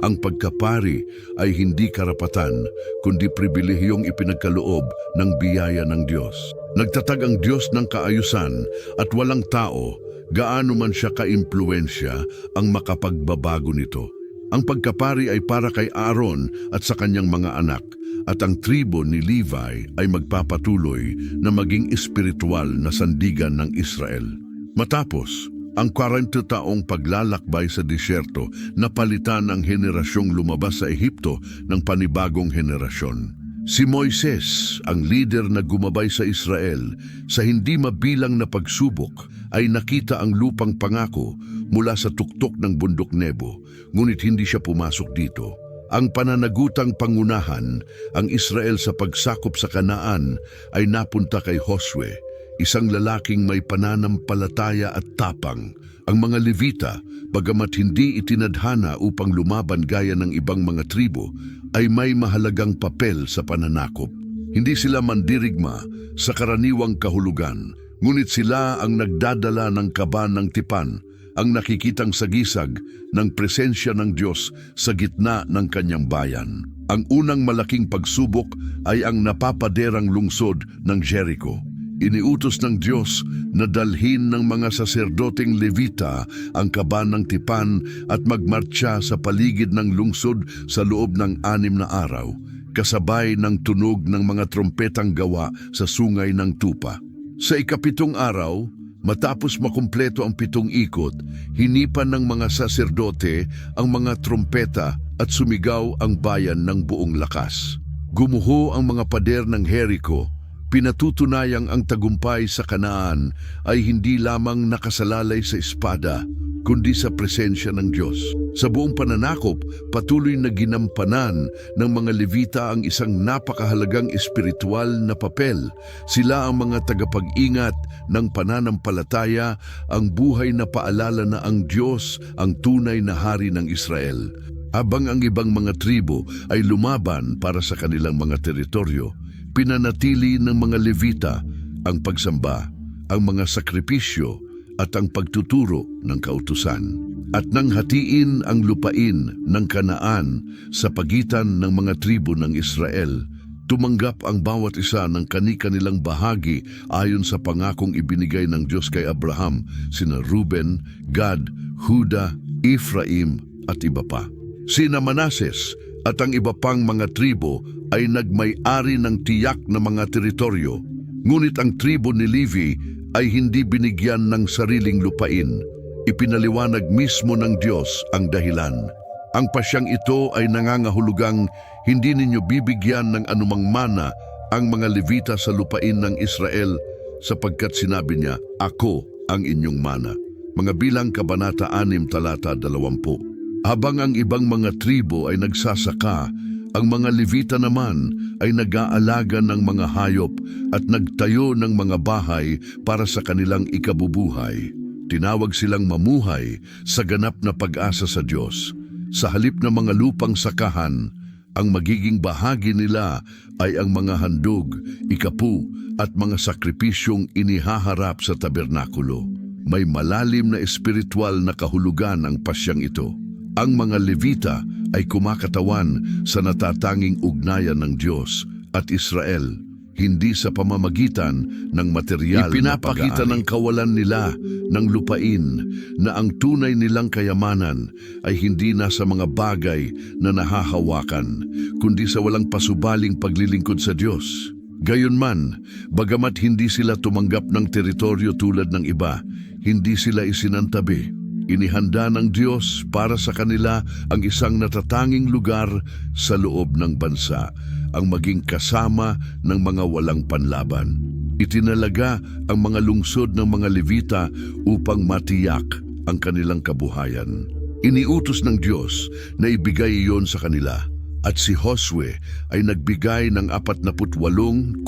Ang pagkapari ay hindi karapatan, kundi pribilehiyong ipinagkaloob ng biyaya ng Diyos. Nagtatag ang Diyos ng kaayusan at walang tao, gaano man siya ka-impluensya, ang makapagbabago nito. Ang pagkapari ay para kay Aaron at sa kanyang mga anak, at ang tribo ni Levi ay magpapatuloy na maging espiritual na sandigan ng Israel. Matapos ang 40 taong paglalakbay sa disyerto, napalitan ang henerasyong lumabas sa Ehipto ng panibagong henerasyon. Si Moises, ang lider na gumabay sa Israel, sa hindi mabilang na pagsubok, ay nakita ang lupang pangako mula sa tuktok ng bundok Nebo, ngunit hindi siya pumasok dito. Ang pananagutang pangunahan, ang Israel sa pagsakop sa Kanaan, ay napunta kay Josue, isang lalaking may pananampalataya at tapang. Ang mga Levita, bagamat hindi itinadhana upang lumaban gaya ng ibang mga tribo, ay may mahalagang papel sa pananakop. Hindi sila mandirigma sa karaniwang kahulugan, ngunit sila ang nagdadala ng kaba ng tipan, ang nakikitang sagisag ng presensya ng Diyos sa gitna ng kanyang bayan. Ang unang malaking pagsubok ay ang napapaderang lungsod ng Jericho. Iniutos ng Diyos na dalhin ng mga saserdoteng Levita ang kaba ng tipan at magmartsa sa paligid ng lungsod sa loob ng 6 na araw, kasabay ng tunog ng mga trompetang gawa sa sungay ng tupa. Sa ika-7 araw, matapos makumpleto ang 7 ikot, hinipan ng mga saserdote ang mga trompeta at sumigaw ang bayan ng buong lakas. Gumuho ang mga pader ng Jericho. Pinatutunayang ang tagumpay sa Kanaan ay hindi lamang nakasalalay sa espada, kundi sa presensya ng Diyos. Sa buong pananakop, patuloy na ginampanan ng mga Levita ang isang napakahalagang espiritual na papel. Sila ang mga tagapag-ingat ng pananampalataya, ang buhay na paalala na ang Diyos ang tunay na hari ng Israel. Habang ang ibang mga tribo ay lumaban para sa kanilang mga teritoryo, pinanatili ng mga Levita ang pagsamba, ang mga sakripisyo at ang pagtuturo ng kautusan. At nang hatiin ang lupain ng Kanaan sa pagitan ng mga tribo ng Israel, tumanggap ang bawat isa ng kani-kanilang bahagi ayon sa pangakong ibinigay ng Diyos kay Abraham, sina Ruben, Gad, Huda, Ephraim at iba pa. Sina Manases at ang iba pang mga tribo ay nagmay-ari ng tiyak na mga teritoryo, ngunit ang tribo ni Levi ay hindi binigyan ng sariling lupain. Ipinaliwanag mismo ng Diyos ang dahilan. Ang pasyang ito ay nangangahulugang hindi ninyo bibigyan ng anumang mana ang mga Levita sa lupain ng Israel, sapagkat sinabi niya, "Ako ang inyong mana." Mga Bilang Kabanata 6, talata 20. Habang ang ibang mga tribo ay nagsasaka, ang mga Levita naman ay nag-aalaga ng mga hayop at nagtayo ng mga bahay para sa kanilang ikabubuhay. Tinawag silang mamuhay sa ganap na pag-asa sa Diyos. Sa halip ng mga lupang sakahan, ang magiging bahagi nila ay ang mga handog, ikapu at mga sakripisyong inihaharap sa tabernakulo. May malalim na espiritual na kahulugan ang pasyang ito. Ang mga Levita ay kumakatawan sa natatanging ugnayan ng Diyos at Israel, hindi sa pamamagitan ng material na pag-aari. Ipinapakita ng kawalan nila ng lupain na ang tunay nilang kayamanan ay hindi nasa mga bagay na nahahawakan, kundi sa walang pasubaling paglilingkod sa Diyos. Gayunman, bagamat hindi sila tumanggap ng teritoryo tulad ng iba, hindi sila isinantabi. Inihanda ng Diyos para sa kanila ang isang natatanging lugar sa loob ng bansa, ang maging kasama ng mga walang panlaban. Itinalaga ang mga lungsod ng mga Levita upang matiyak ang kanilang kabuhayan. Iniutos ng Diyos na ibigay iyon sa kanila. At si Josue ay nagbigay ng 48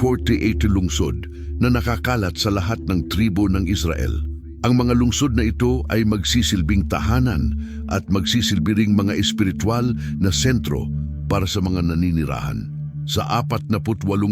lungsod na nakakalat sa lahat ng tribo ng Israel. Ang mga lungsod na ito ay magsisilbing tahanan at magsisilbi ring mga espiritual na sentro para sa mga naninirahan. Sa 48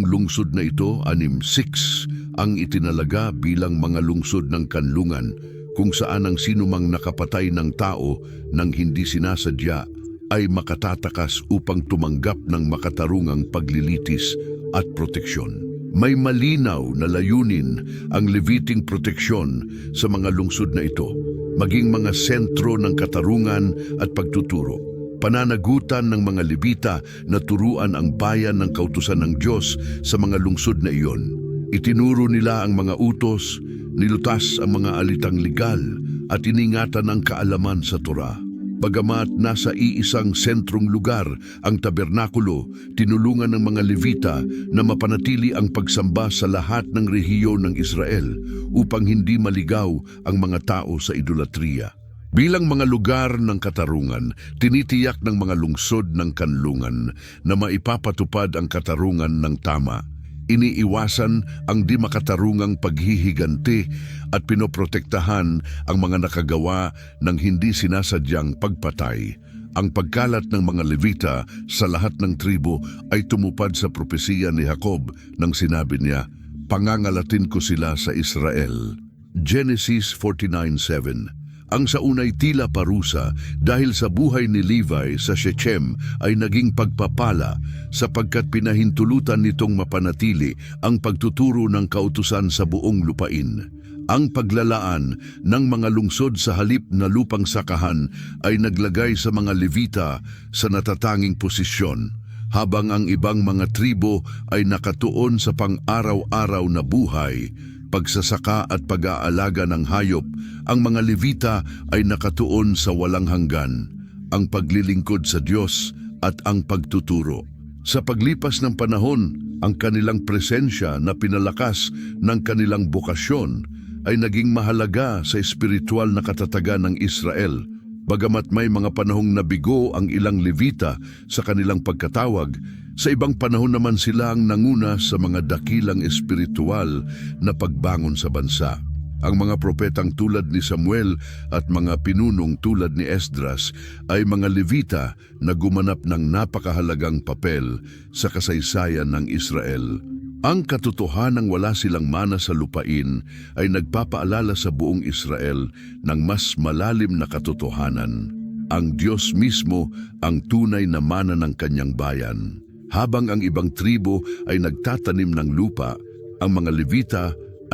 lungsod na ito, 6 ang itinalaga bilang mga lungsod ng kanlungan kung saan ang sinumang nakapatay ng tao nang hindi sinasadya ay makatatakas upang tumanggap ng makatarungang paglilitis at proteksyon. May malinaw na layunin ang Leviting proteksyon sa mga lungsod na ito, maging mga sentro ng katarungan at pagtuturo. Pananagutan ng mga Levita na turuan ang bayan ng kautusan ng Diyos sa mga lungsod na iyon. Itinuro nila ang mga utos, nilutas ang mga alitang legal at iningatan ang kaalaman sa Torah. Bagamat nasa iisang sentrong lugar ang tabernakulo, tinulungan ng mga Levita na mapanatili ang pagsamba sa lahat ng rehiyon ng Israel upang hindi maligaw ang mga tao sa idolatriya. Bilang mga lugar ng katarungan, tinitiyak ng mga lungsod ng kanlungan na maipapatupad ang katarungan ng tama. Iniiwasan ang di makatarungang paghihiganti at pinoprotektahan ang mga nakagawa ng hindi sinasadyang pagpatay. Ang pagkalat ng mga Levita sa lahat ng tribo ay tumupad sa propesiya ni Jacob nang sinabi niya, "Pangangalatin ko sila sa Israel." Genesis 49:7. Ang sa unay tila parusa dahil sa buhay ni Levi sa Shechem ay naging pagpapala sapagkat pinahintulutan nitong mapanatili ang pagtuturo ng kautusan sa buong lupain. Ang paglalaan ng mga lungsod sa halip na lupang sakahan ay naglagay sa mga Levita sa natatanging posisyon, habang ang ibang mga tribo ay nakatuon sa pang-araw-araw na buhay, pagsasaka at pag-aalaga ng hayop. Ang mga Levita ay nakatuon sa walang hanggan, ang paglilingkod sa Diyos at ang pagtuturo. Sa paglipas ng panahon, ang kanilang presensya na pinalakas ng kanilang bokasyon ay naging mahalaga sa espiritual na katatagan ng Israel. Bagamat may mga panahong nabigo ang ilang Levita sa kanilang pagkatawag, sa ibang panahon naman sila ang nanguna sa mga dakilang espiritual na pagbangon sa bansa. Ang mga propetang tulad ni Samuel at mga pinunong tulad ni Esdras ay mga Levita na gumanap ng napakahalagang papel sa kasaysayan ng Israel. Ang katotohanang wala silang mana sa lupain ay nagpapaalala sa buong Israel ng mas malalim na katotohanan. Ang Diyos mismo ang tunay na mana ng kanyang bayan. Habang ang ibang tribo ay nagtatanim ng lupa, ang mga Levita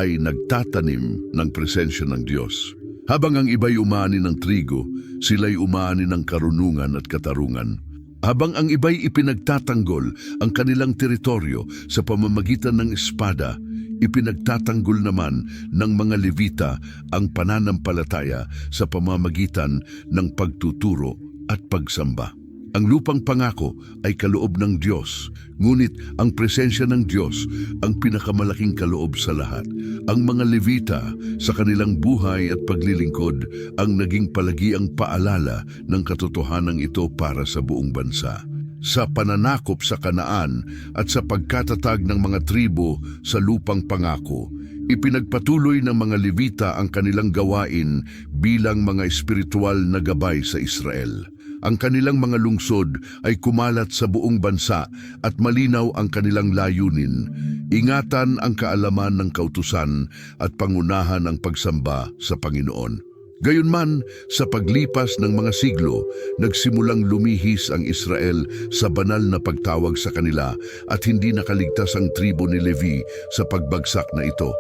ay nagtatanim ng presensya ng Diyos. Habang ang iba'y umaani ng trigo, sila'y umaani ng karunungan at katarungan. Habang ang iba'y ipinagtatanggol ang kanilang teritoryo sa pamamagitan ng espada, ipinagtatanggol naman ng mga Levita ang pananampalataya sa pamamagitan ng pagtuturo at pagsamba. Ang lupang pangako ay kaloob ng Diyos, ngunit ang presensya ng Diyos ang pinakamalaking kaloob sa lahat. Ang mga Levita sa kanilang buhay at paglilingkod ang naging palagiang paalala ng katotohanan ito para sa buong bansa. Sa pananakop sa Kanaan at sa pagkatatag ng mga tribo sa lupang pangako, ipinagpatuloy ng mga Levita ang kanilang gawain bilang mga espiritual na gabay sa Israel. Ang kanilang mga lungsod ay kumalat sa buong bansa at malinaw ang kanilang layunin. Ingatan ang kaalaman ng kautusan at pangunahan ang pagsamba sa Panginoon. Gayunman, sa paglipas ng mga siglo, nagsimulang lumihis ang Israel sa banal na pagtawag sa kanila at hindi nakaligtas ang tribo ni Levi sa pagbagsak na ito.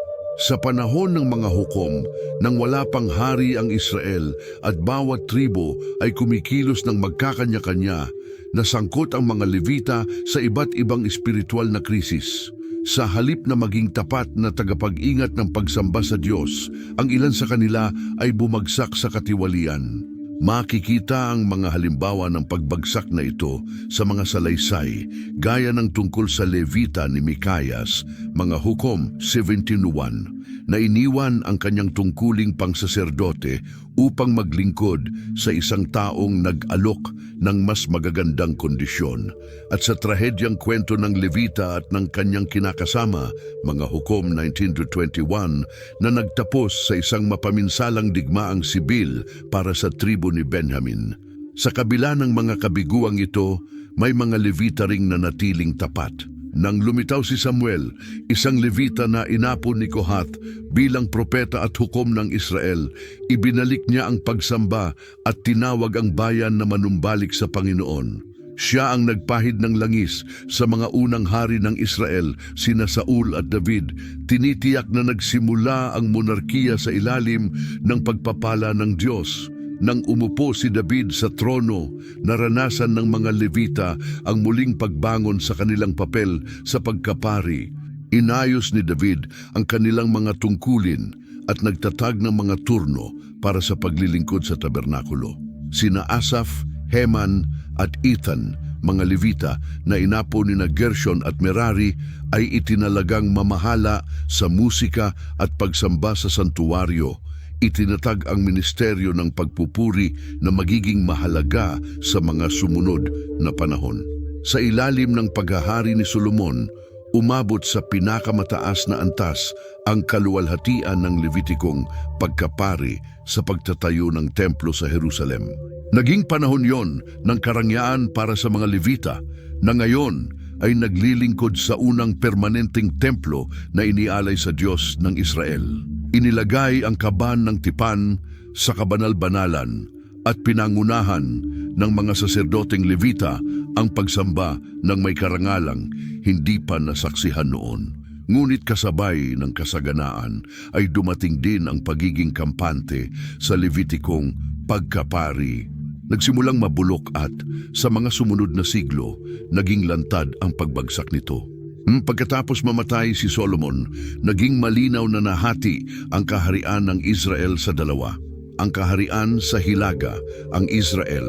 Sa panahon ng mga hukom, nang wala pang hari ang Israel at bawat tribo ay kumikilos ng magkakanya-kanya, nasangkot ang mga Levita sa iba't ibang espiritual na krisis. Sa halip na maging tapat na tagapag-ingat ng pagsamba sa Diyos, ang ilan sa kanila ay bumagsak sa katiwalian. Makikita ang mga halimbawa ng pagbagsak na ito sa mga salaysay, gaya ng tungkol sa Levita ni Mikayas, mga Hukom 17:1. na iniwan ang kanyang tungkuling pangsaserdote upang maglingkod sa isang taong nag-alok ng mas magagandang kondisyon. At sa trahedyang kwento ng Levita at ng kanyang kinakasama, mga Hukom 19-21, na nagtapos sa isang mapaminsalang digmaang sibil para sa tribo ni Benjamin. Sa kabila ng mga kabiguang ito, may mga Levita ring nanatiling tapat. Nang lumitaw si Samuel, isang Levita na inapon ni Kohath bilang propeta at hukom ng Israel, ibinalik niya ang pagsamba at tinawag ang bayan na manumbalik sa Panginoon. Siya ang nagpahid ng langis sa mga unang hari ng Israel, sina Saul at David. Tinitiyak na nagsimula ang monarkiya sa ilalim ng pagpapala ng Diyos. Nang umupo si David sa trono, naranasan ng mga Levita ang muling pagbangon sa kanilang papel sa pagkapari. Inayos ni David ang kanilang mga tungkulin at nagtatag ng mga turno para sa paglilingkod sa tabernakulo. Sina Asaph, Heman at Ethan, mga Levita na inapo ni Gershon at Merari, ay itinalagang mamahala sa musika at pagsamba sa santuwaryo. Itinatag ang ministeryo ng pagpupuri na magiging mahalaga sa mga sumunod na panahon. Sa ilalim ng paghahari ni Solomon, umabot sa pinakamataas na antas ang kaluwalhatian ng Levitikong pagkapari sa pagtatayo ng templo sa Jerusalem. Naging panahon yon ng karangyaan para sa mga Levita na ngayon ay naglilingkod sa unang permanenteng templo na inialay sa Diyos ng Israel. Inilagay ang kaban ng tipan sa kabanal-banalan at pinangunahan ng mga saserdoteng Levita ang pagsamba ng may karangalang hindi pa nasaksihan noon. Ngunit kasabay ng kasaganaan ay dumating din ang pagiging kampante sa Levitikong pagkapari. Nagsimulang mabulok at sa mga sumunod na siglo, naging lantad ang pagbagsak nito. Pagkatapos mamatay si Solomon, naging malinaw na nahati ang kaharian ng Israel sa dalawa. Ang kaharian sa Hilaga, ang Israel,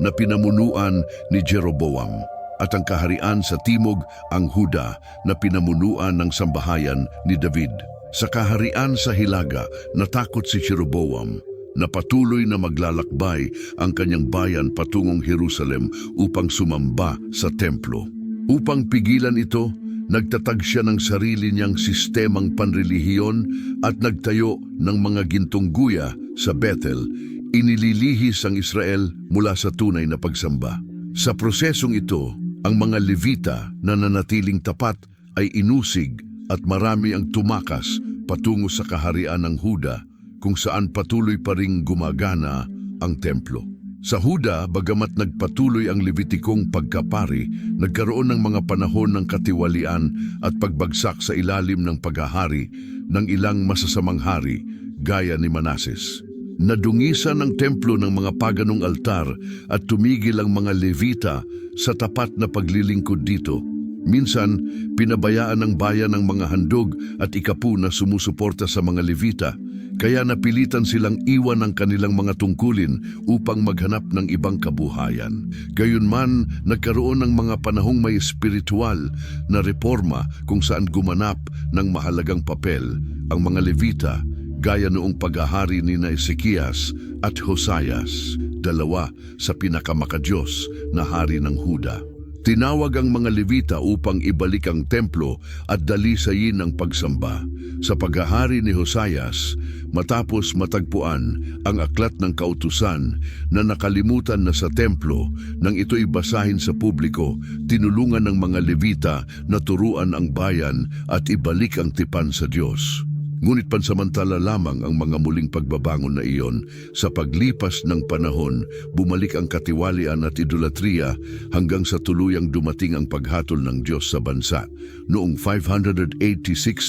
na pinamunuan ni Jeroboam, at ang kaharian sa Timog, ang Huda, na pinamunuan ng sambahayan ni David. Sa kaharian sa Hilaga, natakot si Jeroboam na patuloy na maglalakbay ang kanyang bayan patungong Jerusalem upang sumamba sa templo. Upang pigilan ito, nagtatag siya ng sarili niyang sistemang panrelihiyon at nagtayo ng mga gintong guya sa Bethel. Inililihis ang Israel mula sa tunay na pagsamba. Sa prosesong ito, ang mga Levita na nanatiling tapat ay inusig at marami ang tumakas patungo sa kaharian ng Huda, kung saan patuloy pa ring gumagana ang templo. Sa Huda, bagamat nagpatuloy ang Levitikong pagkapari, nagkaroon ng mga panahon ng katiwalian at pagbagsak sa ilalim ng paghahari ng ilang masasamang hari, gaya ni Manases. Nadungisan ang templo ng mga paganong altar at tumigil ang mga Levita sa tapat na paglilingkod dito. Minsan, pinabayaan ng bayan ng mga handog at ikapu na sumusuporta sa mga Levita, kaya napilitan silang iwan ang kanilang mga tungkulin upang maghanap ng ibang kabuhayan. Gayunman, nagkaroon ng mga panahong may espiritual na reforma kung saan gumanap ng mahalagang papel ang mga Levita, gaya noong paghahari ni Ezekias at Hosayas, dalawa sa pinakamakadiyos na hari ng Huda. Tinawag ang mga Levita upang ibalik ang templo at dalisayin ang pagsamba. Sa paghahari ni Hosayas, matapos matagpuan ang aklat ng kautusan na nakalimutan na sa templo, nang ito'y basahin sa publiko, tinulungan ng mga Levita na turuan ang bayan at ibalik ang tipan sa Diyos. Ngunit pansamantala lamang ang mga muling pagbabangon na iyon. Sa paglipas ng panahon, bumalik ang katiwalian at idolatriya hanggang sa tuluyang dumating ang paghatol ng Diyos sa bansa. Noong 586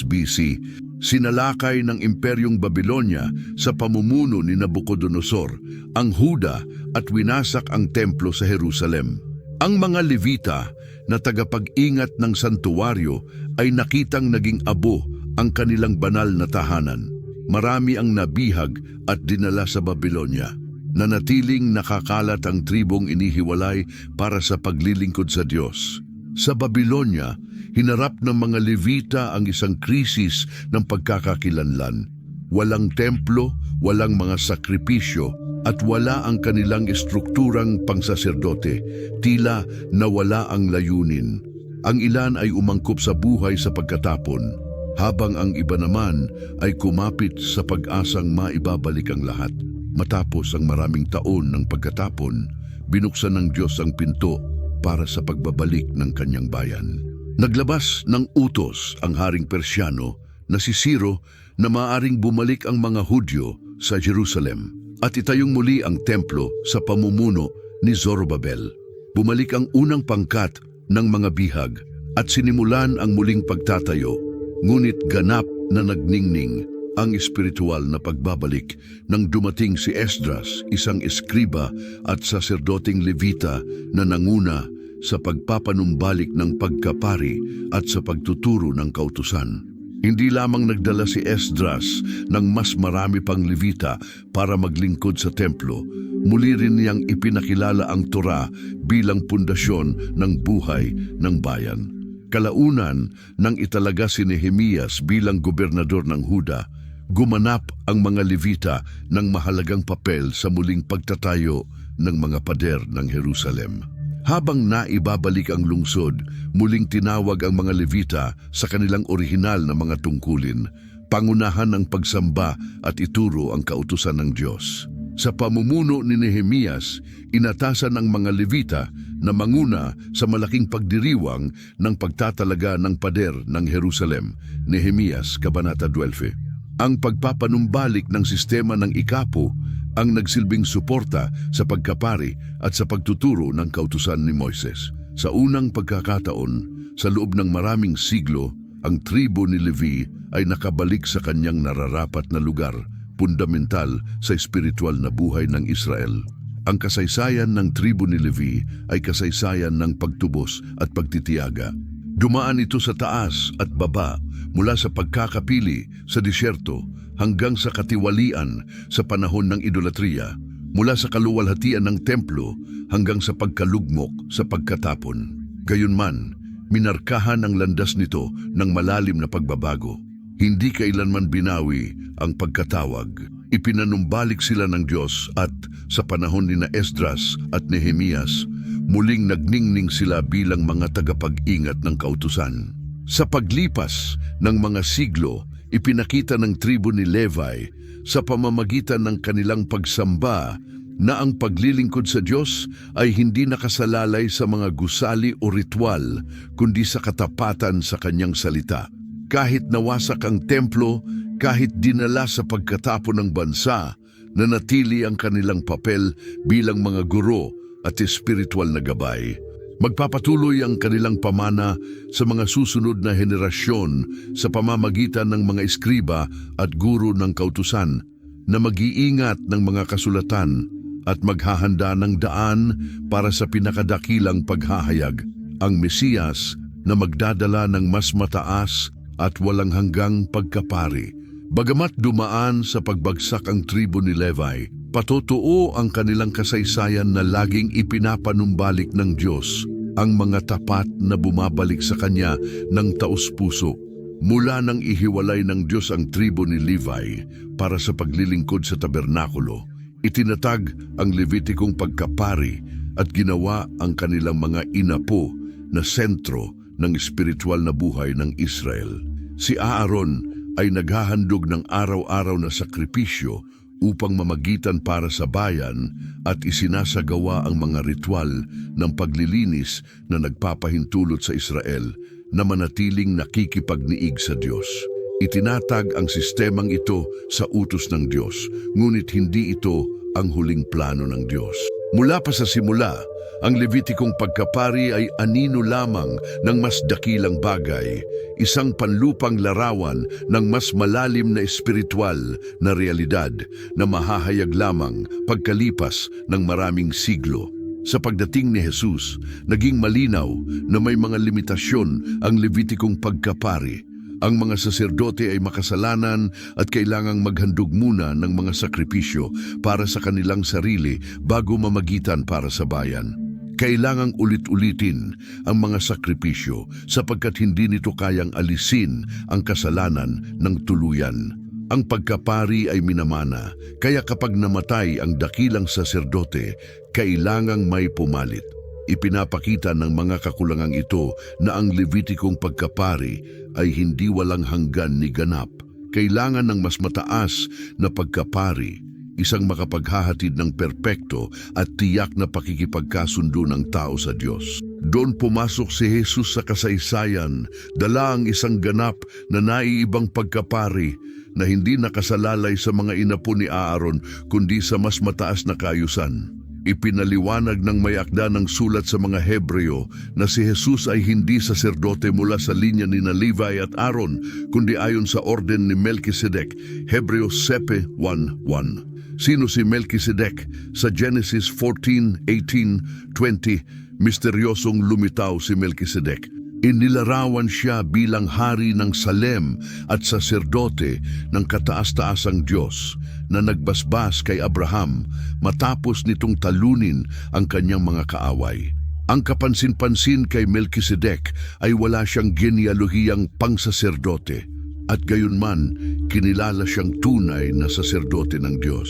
BC, sinalakay ng Imperyong Babilonya sa pamumuno ni Nabucodonosor ang Huda at winasak ang templo sa Jerusalem. Ang mga Levita na tagapag-ingat ng santuwaryo ay nakitang naging abo ang kanilang banal na tahanan. Marami ang nabihag at dinala sa Babilonya. Nanatiling nakakalat ang tribong inihiwalay para sa paglilingkod sa Diyos. Sa Babilonya, Hinarap ng mga Levita ang isang krisis ng pagkakakilanlan. Walang templo, walang mga sakripisyo, at wala ang kanilang estrukturang pangsaserdote. Tila nawala ang layunin. Ang ilan ay umangkop sa buhay sa pagkatapon, habang ang iba naman ay kumapit sa pag-asang maibabalik ang lahat. Matapos ang maraming taon ng pagkatapon, binuksan ng Diyos ang pinto para sa pagbabalik ng kanyang bayan. Naglabas ng utos ang Haring Persyano na si Ciro na maaring bumalik ang mga Hudyo sa Jerusalem at itayong muli ang templo sa pamumuno ni Zorobabel. Bumalik ang unang pangkat ng mga bihag at sinimulan ang muling pagtatayo, ngunit ganap na nagningning ang espiritual na pagbabalik nang dumating si Esdras, isang eskriba at saserdoting Levita na nanguna sa pagpapanumbalik ng pagkapari at sa pagtuturo ng kautusan. Hindi lamang nagdala si Esdras ng mas marami pang Levita para maglingkod sa templo, muli rin niyang ipinakilala ang Torah bilang pundasyon ng buhay ng bayan. Kalaunan nang italaga si Nehemias bilang gobernador ng Huda, gumanap ang mga Levita ng mahalagang papel sa muling pagtatayo ng mga pader ng Jerusalem. Habang naibabalik ang lungsod, muling tinawag ang mga Levita sa kanilang orihinal na mga tungkulin, pangunahan ng pagsamba at ituro ang kautusan ng Diyos. Sa pamumuno ni Nehemias, inatasan ang mga Levita na manguna sa malaking pagdiriwang ng pagtatalaga ng pader ng Jerusalem. Nehemias, Kabanata 12. Ang pagpapanumbalik ng sistema ng ikapo ang nagsilbing suporta sa pagkapari at sa pagtuturo ng kautusan ni Moises. Sa unang pagkakataon, sa loob ng maraming siglo, ang tribo ni Levi ay nakabalik sa kanyang nararapat na lugar, fundamental sa espiritual na buhay ng Israel. Ang kasaysayan ng tribo ni Levi ay kasaysayan ng pagtubos at pagtitiyaga. Dumaan ito sa taas at baba, mula sa pagkakapili sa disyerto hanggang sa katiwalian sa panahon ng idolatriya, mula sa kaluwalhatian ng templo hanggang sa pagkalugmok sa pagkatapon. Gayunman, minarkahan ang landas nito ng malalim na pagbabago. Hindi kailanman binawi ang pagkatawag. Ipinanumbalik sila ng Diyos at sa panahon ni Esdras at Nehemias, muling nagningning sila bilang mga tagapag-ingat ng kautusan. Sa paglipas ng mga siglo, ipinakita ng tribo ni Levi sa pamamagitan ng kanilang pagsamba na ang paglilingkod sa Diyos ay hindi nakasalalay sa mga gusali o ritual, kundi sa katapatan sa kanyang salita. Kahit nawasak ang templo, kahit dinala sa pagkatapon ng bansa, nanatili ang kanilang papel bilang mga guro at espiritual na gabay. Magpapatuloy ang kanilang pamana sa mga susunod na henerasyon sa pamamagitan ng mga eskriba at guro ng kautusan na mag-iingat ng mga kasulatan at maghahanda ng daan para sa pinakadakilang paghahayag, ang Mesiyas na magdadala ng mas mataas at walang hanggang pagkapari. Bagamat dumaan sa pagbagsak ang tribo ni Levi, patotoo ang kanilang kasaysayan na laging ipinapanumbalik ng Diyos ang mga tapat na bumabalik sa Kanya ng taos-puso. Mula nang ihiwalay ng Diyos ang tribo ni Levi para sa paglilingkod sa tabernakulo, itinatag ang Levitikong pagkapari at ginawa ang kanilang mga inapo na sentro ng espiritual na buhay ng Israel. Si Aaron ay naghahandog ng araw-araw na sakripisyo upang mamagitan para sa bayan at isinasagawa ang mga ritual ng paglilinis na nagpapahintulot sa Israel na manatiling nakikipagniig sa Diyos. Itinatag ang sistemang ito sa utos ng Diyos, ngunit hindi ito ang huling plano ng Diyos. Mula pa sa simula, ang Levitikong pagkapari ay anino lamang ng mas dakilang bagay, isang panlupang larawan ng mas malalim na espiritual na realidad na mahahayag lamang pagkalipas ng maraming siglo. Sa pagdating ni Jesus, naging malinaw na may mga limitasyon ang Levitikong pagkapari. Ang mga saserdote ay makasalanan at kailangang maghandog muna ng mga sakripisyo para sa kanilang sarili bago mamagitan para sa bayan. Kailangang ulit-ulitin ang mga sakripisyo sapagkat hindi nito kayang alisin ang kasalanan ng tuluyan. Ang pagkapari ay minamana, kaya kapag namatay ang dakilang saserdote, kailangang may pumalit. Ipinapakita ng mga kakulangang ito na ang Levitikong pagkapari ay hindi walang hanggan ni ganap. Kailangan ng mas mataas na pagkapari, isang makapaghahatid ng perpekto at tiyak na pakikipagkasundo ng tao sa Diyos. Doon pumasok si Jesus sa kasaysayan, dala ang isang ganap na naiibang pagkapari na hindi nakasalalay sa mga inapo ni Aaron kundi sa mas mataas na kaayusan. Ipinaliwanag ng may akda ng sulat sa mga Hebreo na si Jesus ay hindi saserdote mula sa linya ni Levi at Aaron, kundi ayon sa orden ni Melkisedek, Hebreo 7:1-1. Sino si Melkisedek? Sa Genesis 14:18-20, misteryosong lumitaw si Melkisedek. Inilarawan siya bilang hari ng Salem at saserdote ng kataas-taasang Diyos na nagbasbas kay Abraham matapos nitong talunin ang kanyang mga kaaway. Ang kapansin-pansin kay Melkisedek ay wala siyang genealohiyang pangsaserdote at gayunman kinilala siyang tunay na saserdote ng Diyos.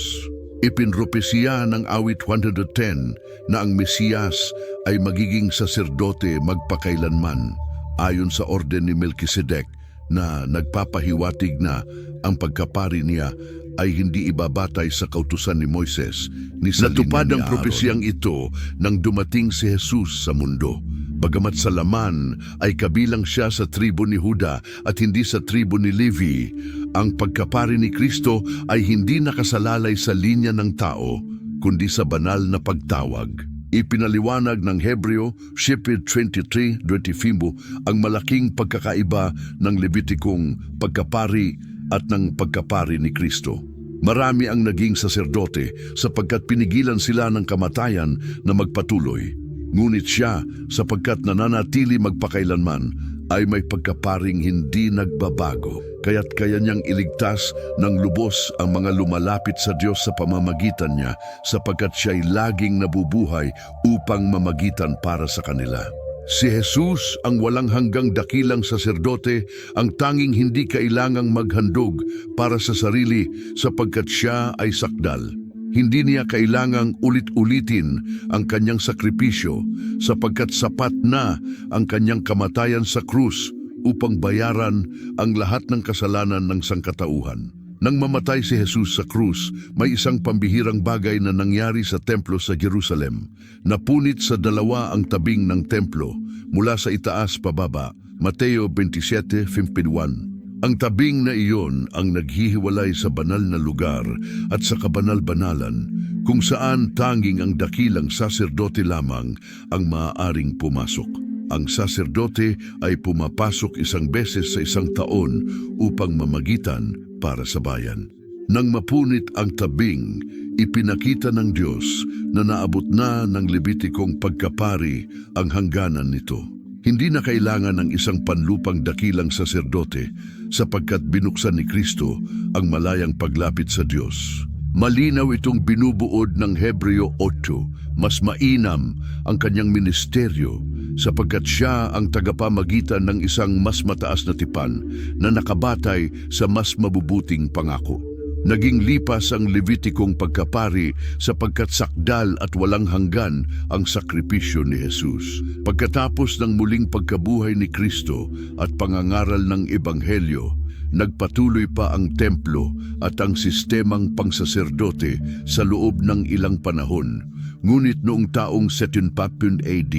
Ipinropesiya ng awit 110 na ang Mesiyas ay magiging saserdote magpakailanman ayon sa orden ni Melkisedek na nagpapahiwatig na ang pagkapari niya ay hindi ibabatay sa kautusan ni Moises ni sa Natupad linya ni ang Aaron. propesiyang Ito nang dumating si Jesus sa mundo. Bagamat sa laman ay kabilang siya sa tribo ni Huda at hindi sa tribo ni Levi, ang pagkapari ni Kristo ay hindi nakasalalay sa linya ng tao, kundi sa banal na pagtawag. Ipinaliwanag ng Hebreo 7:23-25 ang malaking pagkakaiba ng Levitikong pagkapari at ng pagkapari ni Kristo. Marami ang naging saserdote sapagkat pinigilan sila ng kamatayan na magpatuloy. Ngunit siya, sapagkat nananatili magpakailanman, ay may pagkaparing hindi nagbabago. Kaya't kaya niyang iligtas ng lubos ang mga lumalapit sa Diyos sa pamamagitan niya, sapagkat siya'y laging nabubuhay upang mamagitan para sa kanila. Si Jesus ang walang hanggang dakilang saserdote, ang tanging hindi kailangang maghandog para sa sarili sapagkat siya ay sakdal. Hindi niya kailangang ulit-ulitin ang kanyang sakripisyo sapagkat sapat na ang kanyang kamatayan sa krus upang bayaran ang lahat ng kasalanan ng sangkatauhan. Nang mamatay si Jesus sa krus, may isang pambihirang bagay na nangyari sa templo sa Jerusalem. Napunit sa dalawa ang tabing ng templo mula sa itaas pababa, Mateo 27:51. Ang tabing na iyon ang naghihiwalay sa banal na lugar at sa kabanal-banalan kung saan tanging ang dakilang saserdote lamang ang maaaring pumasok. Ang saserdote ay pumapasok isang beses sa isang taon upang mamagitan para sa bayan. Nang mapunit ang tabing, ipinakita ng Diyos na naabot na ng Levitikong pagkapari ang hangganan nito. Hindi na kailangan ng isang panlupang dakilang saserdote sapagkat binuksan ni Kristo ang malayang paglapit sa Diyos. Malinaw itong binubuod ng Hebreo 8. Mas mainam ang kanyang ministeryo sapagkat siya ang tagapamagitan ng isang mas mataas na tipan na nakabatay sa mas mabubuting pangako. Naging lipas ang Levitikong pagkapari sapagkat sakdal at walang hanggan ang sakripisyo ni Jesus. Pagkatapos ng muling pagkabuhay ni Kristo at pangangaral ng Ebanghelyo, nagpatuloy pa ang templo at ang sistemang pangsaserdote sa loob ng ilang panahon. Ngunit noong taong 70 AD,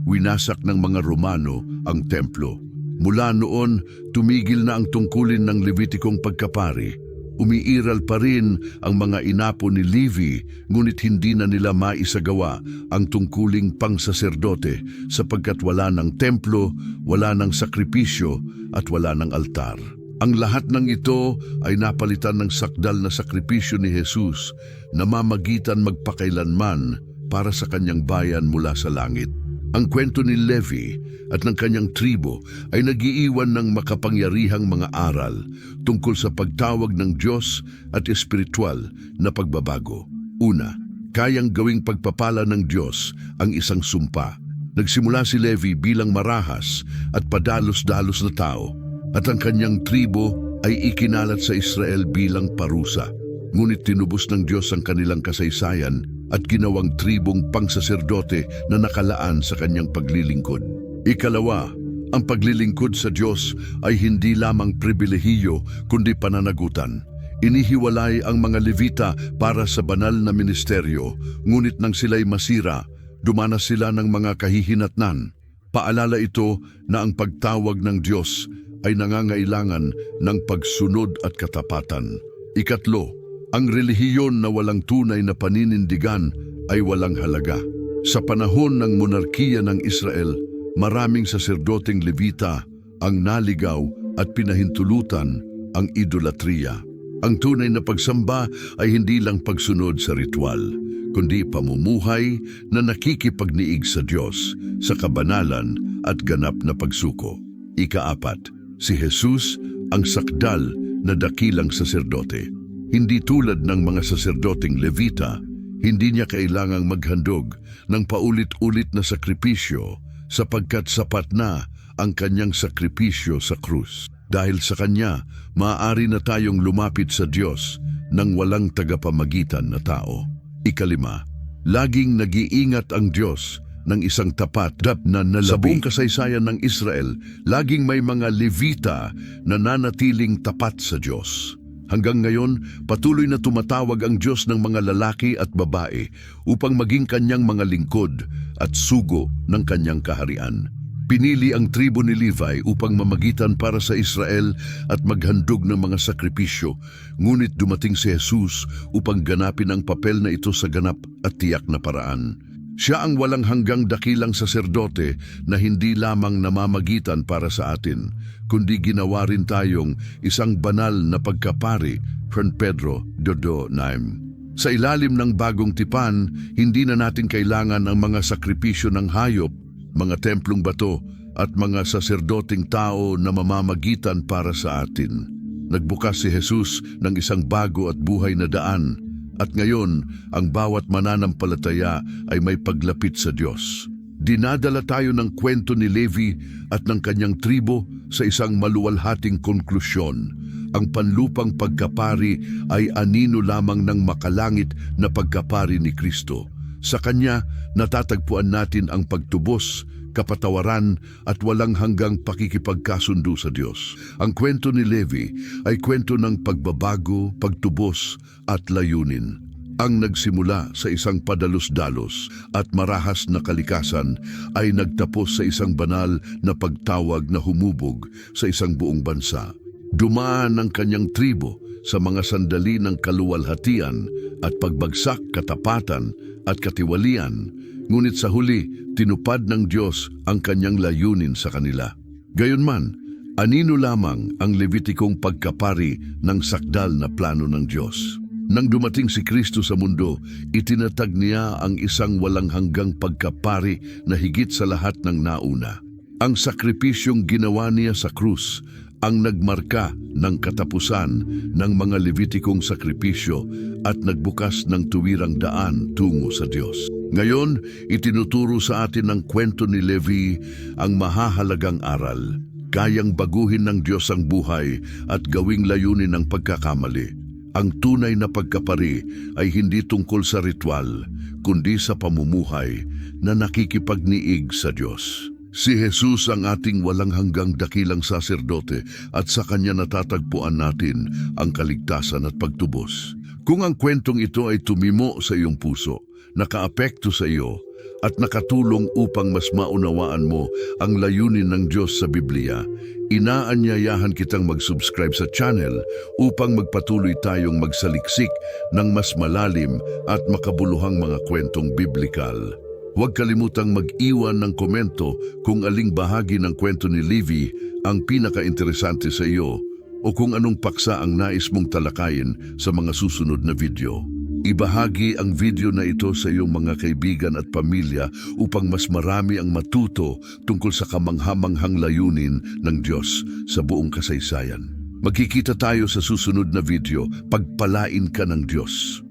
winasak ng mga Romano ang templo. Mula noon, tumigil na ang tungkulin ng Levitikong pagkapari. Umiiral pa rin ang mga inapo ni Levi, ngunit hindi na nila maisagawa ang tungkuling pangsaserdote sapagkat wala ng templo, wala ng sakripisyo at wala ng altar. Ang lahat ng ito ay napalitan ng sakdal na sakripisyo ni Jesus na mamagitan magpakailanman para sa kanyang bayan mula sa langit. Ang kwento ni Levi at ng kanyang tribo ay nagiiwan ng makapangyarihang mga aral tungkol sa pagtawag ng Diyos at espiritual na pagbabago. Una, kayang gawing pagpapala ng Diyos ang isang sumpa. Nagsimula si Levi bilang marahas at padalos-dalos na tao, at ang kanyang tribo ay ikinalat sa Israel bilang parusa. Ngunit tinubos ng Diyos ang kanilang kasaysayan at ginawang tribong pangsaserdote na nakalaan sa kanyang paglilingkod. Ikalawa, ang paglilingkod sa Diyos ay hindi lamang pribilehiyo kundi pananagutan. Inihiwalay ang mga Levita para sa banal na ministeryo, ngunit nang sila'y masira, dumanas sila ng mga kahihinatnan. Paalala ito na ang pagtawag ng Diyos ay nangangailangan ng pagsunod at katapatan. Ikatlo, ang relihiyon na walang tunay na paninindigan ay walang halaga. Sa panahon ng monarkiya ng Israel, maraming saserdoteng Levita ang naligaw at pinahintulutan ang idolatriya. Ang tunay na pagsamba ay hindi lang pagsunod sa ritual, kundi pamumuhay na nakikipagniig sa Diyos, sa kabanalan at ganap na pagsuko. Ikaapat, si Jesus ang sakdal na dakilang saserdote. Hindi tulad ng mga saserdoteng Levita, hindi niya kailangang maghandog ng paulit-ulit na sakripisyo sapagkat sapat na ang kanyang sakripisyo sa krus. Dahil sa kanya, maaari na tayong lumapit sa Diyos nang walang tagapamagitan na tao. Ikalima, laging nag-iingat ang Diyos ng isang tapat na nalabi. Sa buong kasaysayan ng Israel, laging may mga Levita na nanatiling tapat sa Diyos. Hanggang ngayon, patuloy na tumatawag ang Diyos ng mga lalaki at babae upang maging kanyang mga lingkod at sugo ng kanyang kaharian. Pinili ang tribo ni Levi upang mamagitan para sa Israel at maghandog ng mga sakripisyo, ngunit dumating si Jesus upang ganapin ang papel na ito sa ganap at tiyak na paraan. Siya ang walang hanggang dakilang saserdote na hindi lamang namamagitan para sa atin, kundi ginawa rin tayong isang banal na pagkapari, 1 Pedro 2:9. Sa ilalim ng bagong tipan, hindi na natin kailangan ang mga sakripisyo ng hayop, mga templong bato at mga saserdoteng tao na mamamagitan para sa atin. Nagbukas si Jesus ng isang bago at buhay na daan, at ngayon ang bawat mananampalataya ay may paglapit sa Diyos. Dinadala tayo ng kwento ni Levi at ng kanyang tribo sa isang maluwalhating konklusyon. Ang panlupang pagkapari ay anino lamang ng makalangit na pagkapari ni Kristo. Sa Kanya, natatagpuan natin ang pagtubos, kapatawaran at walang hanggang pakikipagkasundo sa Diyos. Ang kwento ni Levi ay kwento ng pagbabago, pagtubos at layunin. Ang nagsimula sa isang padalos-dalos at marahas na kalikasan ay nagtapos sa isang banal na pagtawag na humubog sa isang buong bansa. Dumaan ang kanyang tribo sa mga sandali ng kaluwalhatian at pagbagsak, katapatan at katiwalian, ngunit sa huli, tinupad ng Diyos ang kanyang layunin sa kanila. Gayunman, anino lamang ang Levitikong pagkapari ng sakdal na plano ng Diyos. Nang dumating si Kristo sa mundo, itinatag niya ang isang walang hanggang pagkapari na higit sa lahat ng nauna. Ang sakripisyong ginawa niya sa krus ang nagmarka ng katapusan ng mga Levitikong sakripisyo at nagbukas ng tuwirang daan tungo sa Diyos. Ngayon, itinuturo sa atin ng kwento ni Levi ang mahahalagang aral. Kayang baguhin ng Diyos ang buhay at gawing layunin ang pagkakamali. Ang tunay na pagkapari ay hindi tungkol sa ritual, kundi sa pamumuhay na nakikipagniig sa Diyos. Si Jesus ang ating walang hanggang dakilang saserdote at sa Kanya natatagpuan natin ang kaligtasan at pagtubos. Kung ang kwentong ito ay tumimo sa iyong puso, nakaapekto sa iyo at nakatulong upang mas maunawaan mo ang layunin ng Diyos sa Biblia, inaanyayahan kitang mag-subscribe sa channel upang magpatuloy tayong magsaliksik ng mas malalim at makabuluhang mga kwentong biblikal. Huwag kalimutang mag-iwan ng komento kung aling bahagi ng kwento ni Levi ang pinaka-interesante sa iyo o kung anong paksa ang nais mong talakayin sa mga susunod na video. Ibahagi ang video na ito sa iyong mga kaibigan at pamilya upang mas marami ang matuto tungkol sa kamanghamanghang layunin ng Diyos sa buong kasaysayan. Magkikita tayo sa susunod na video. Pagpalain ka ng Diyos.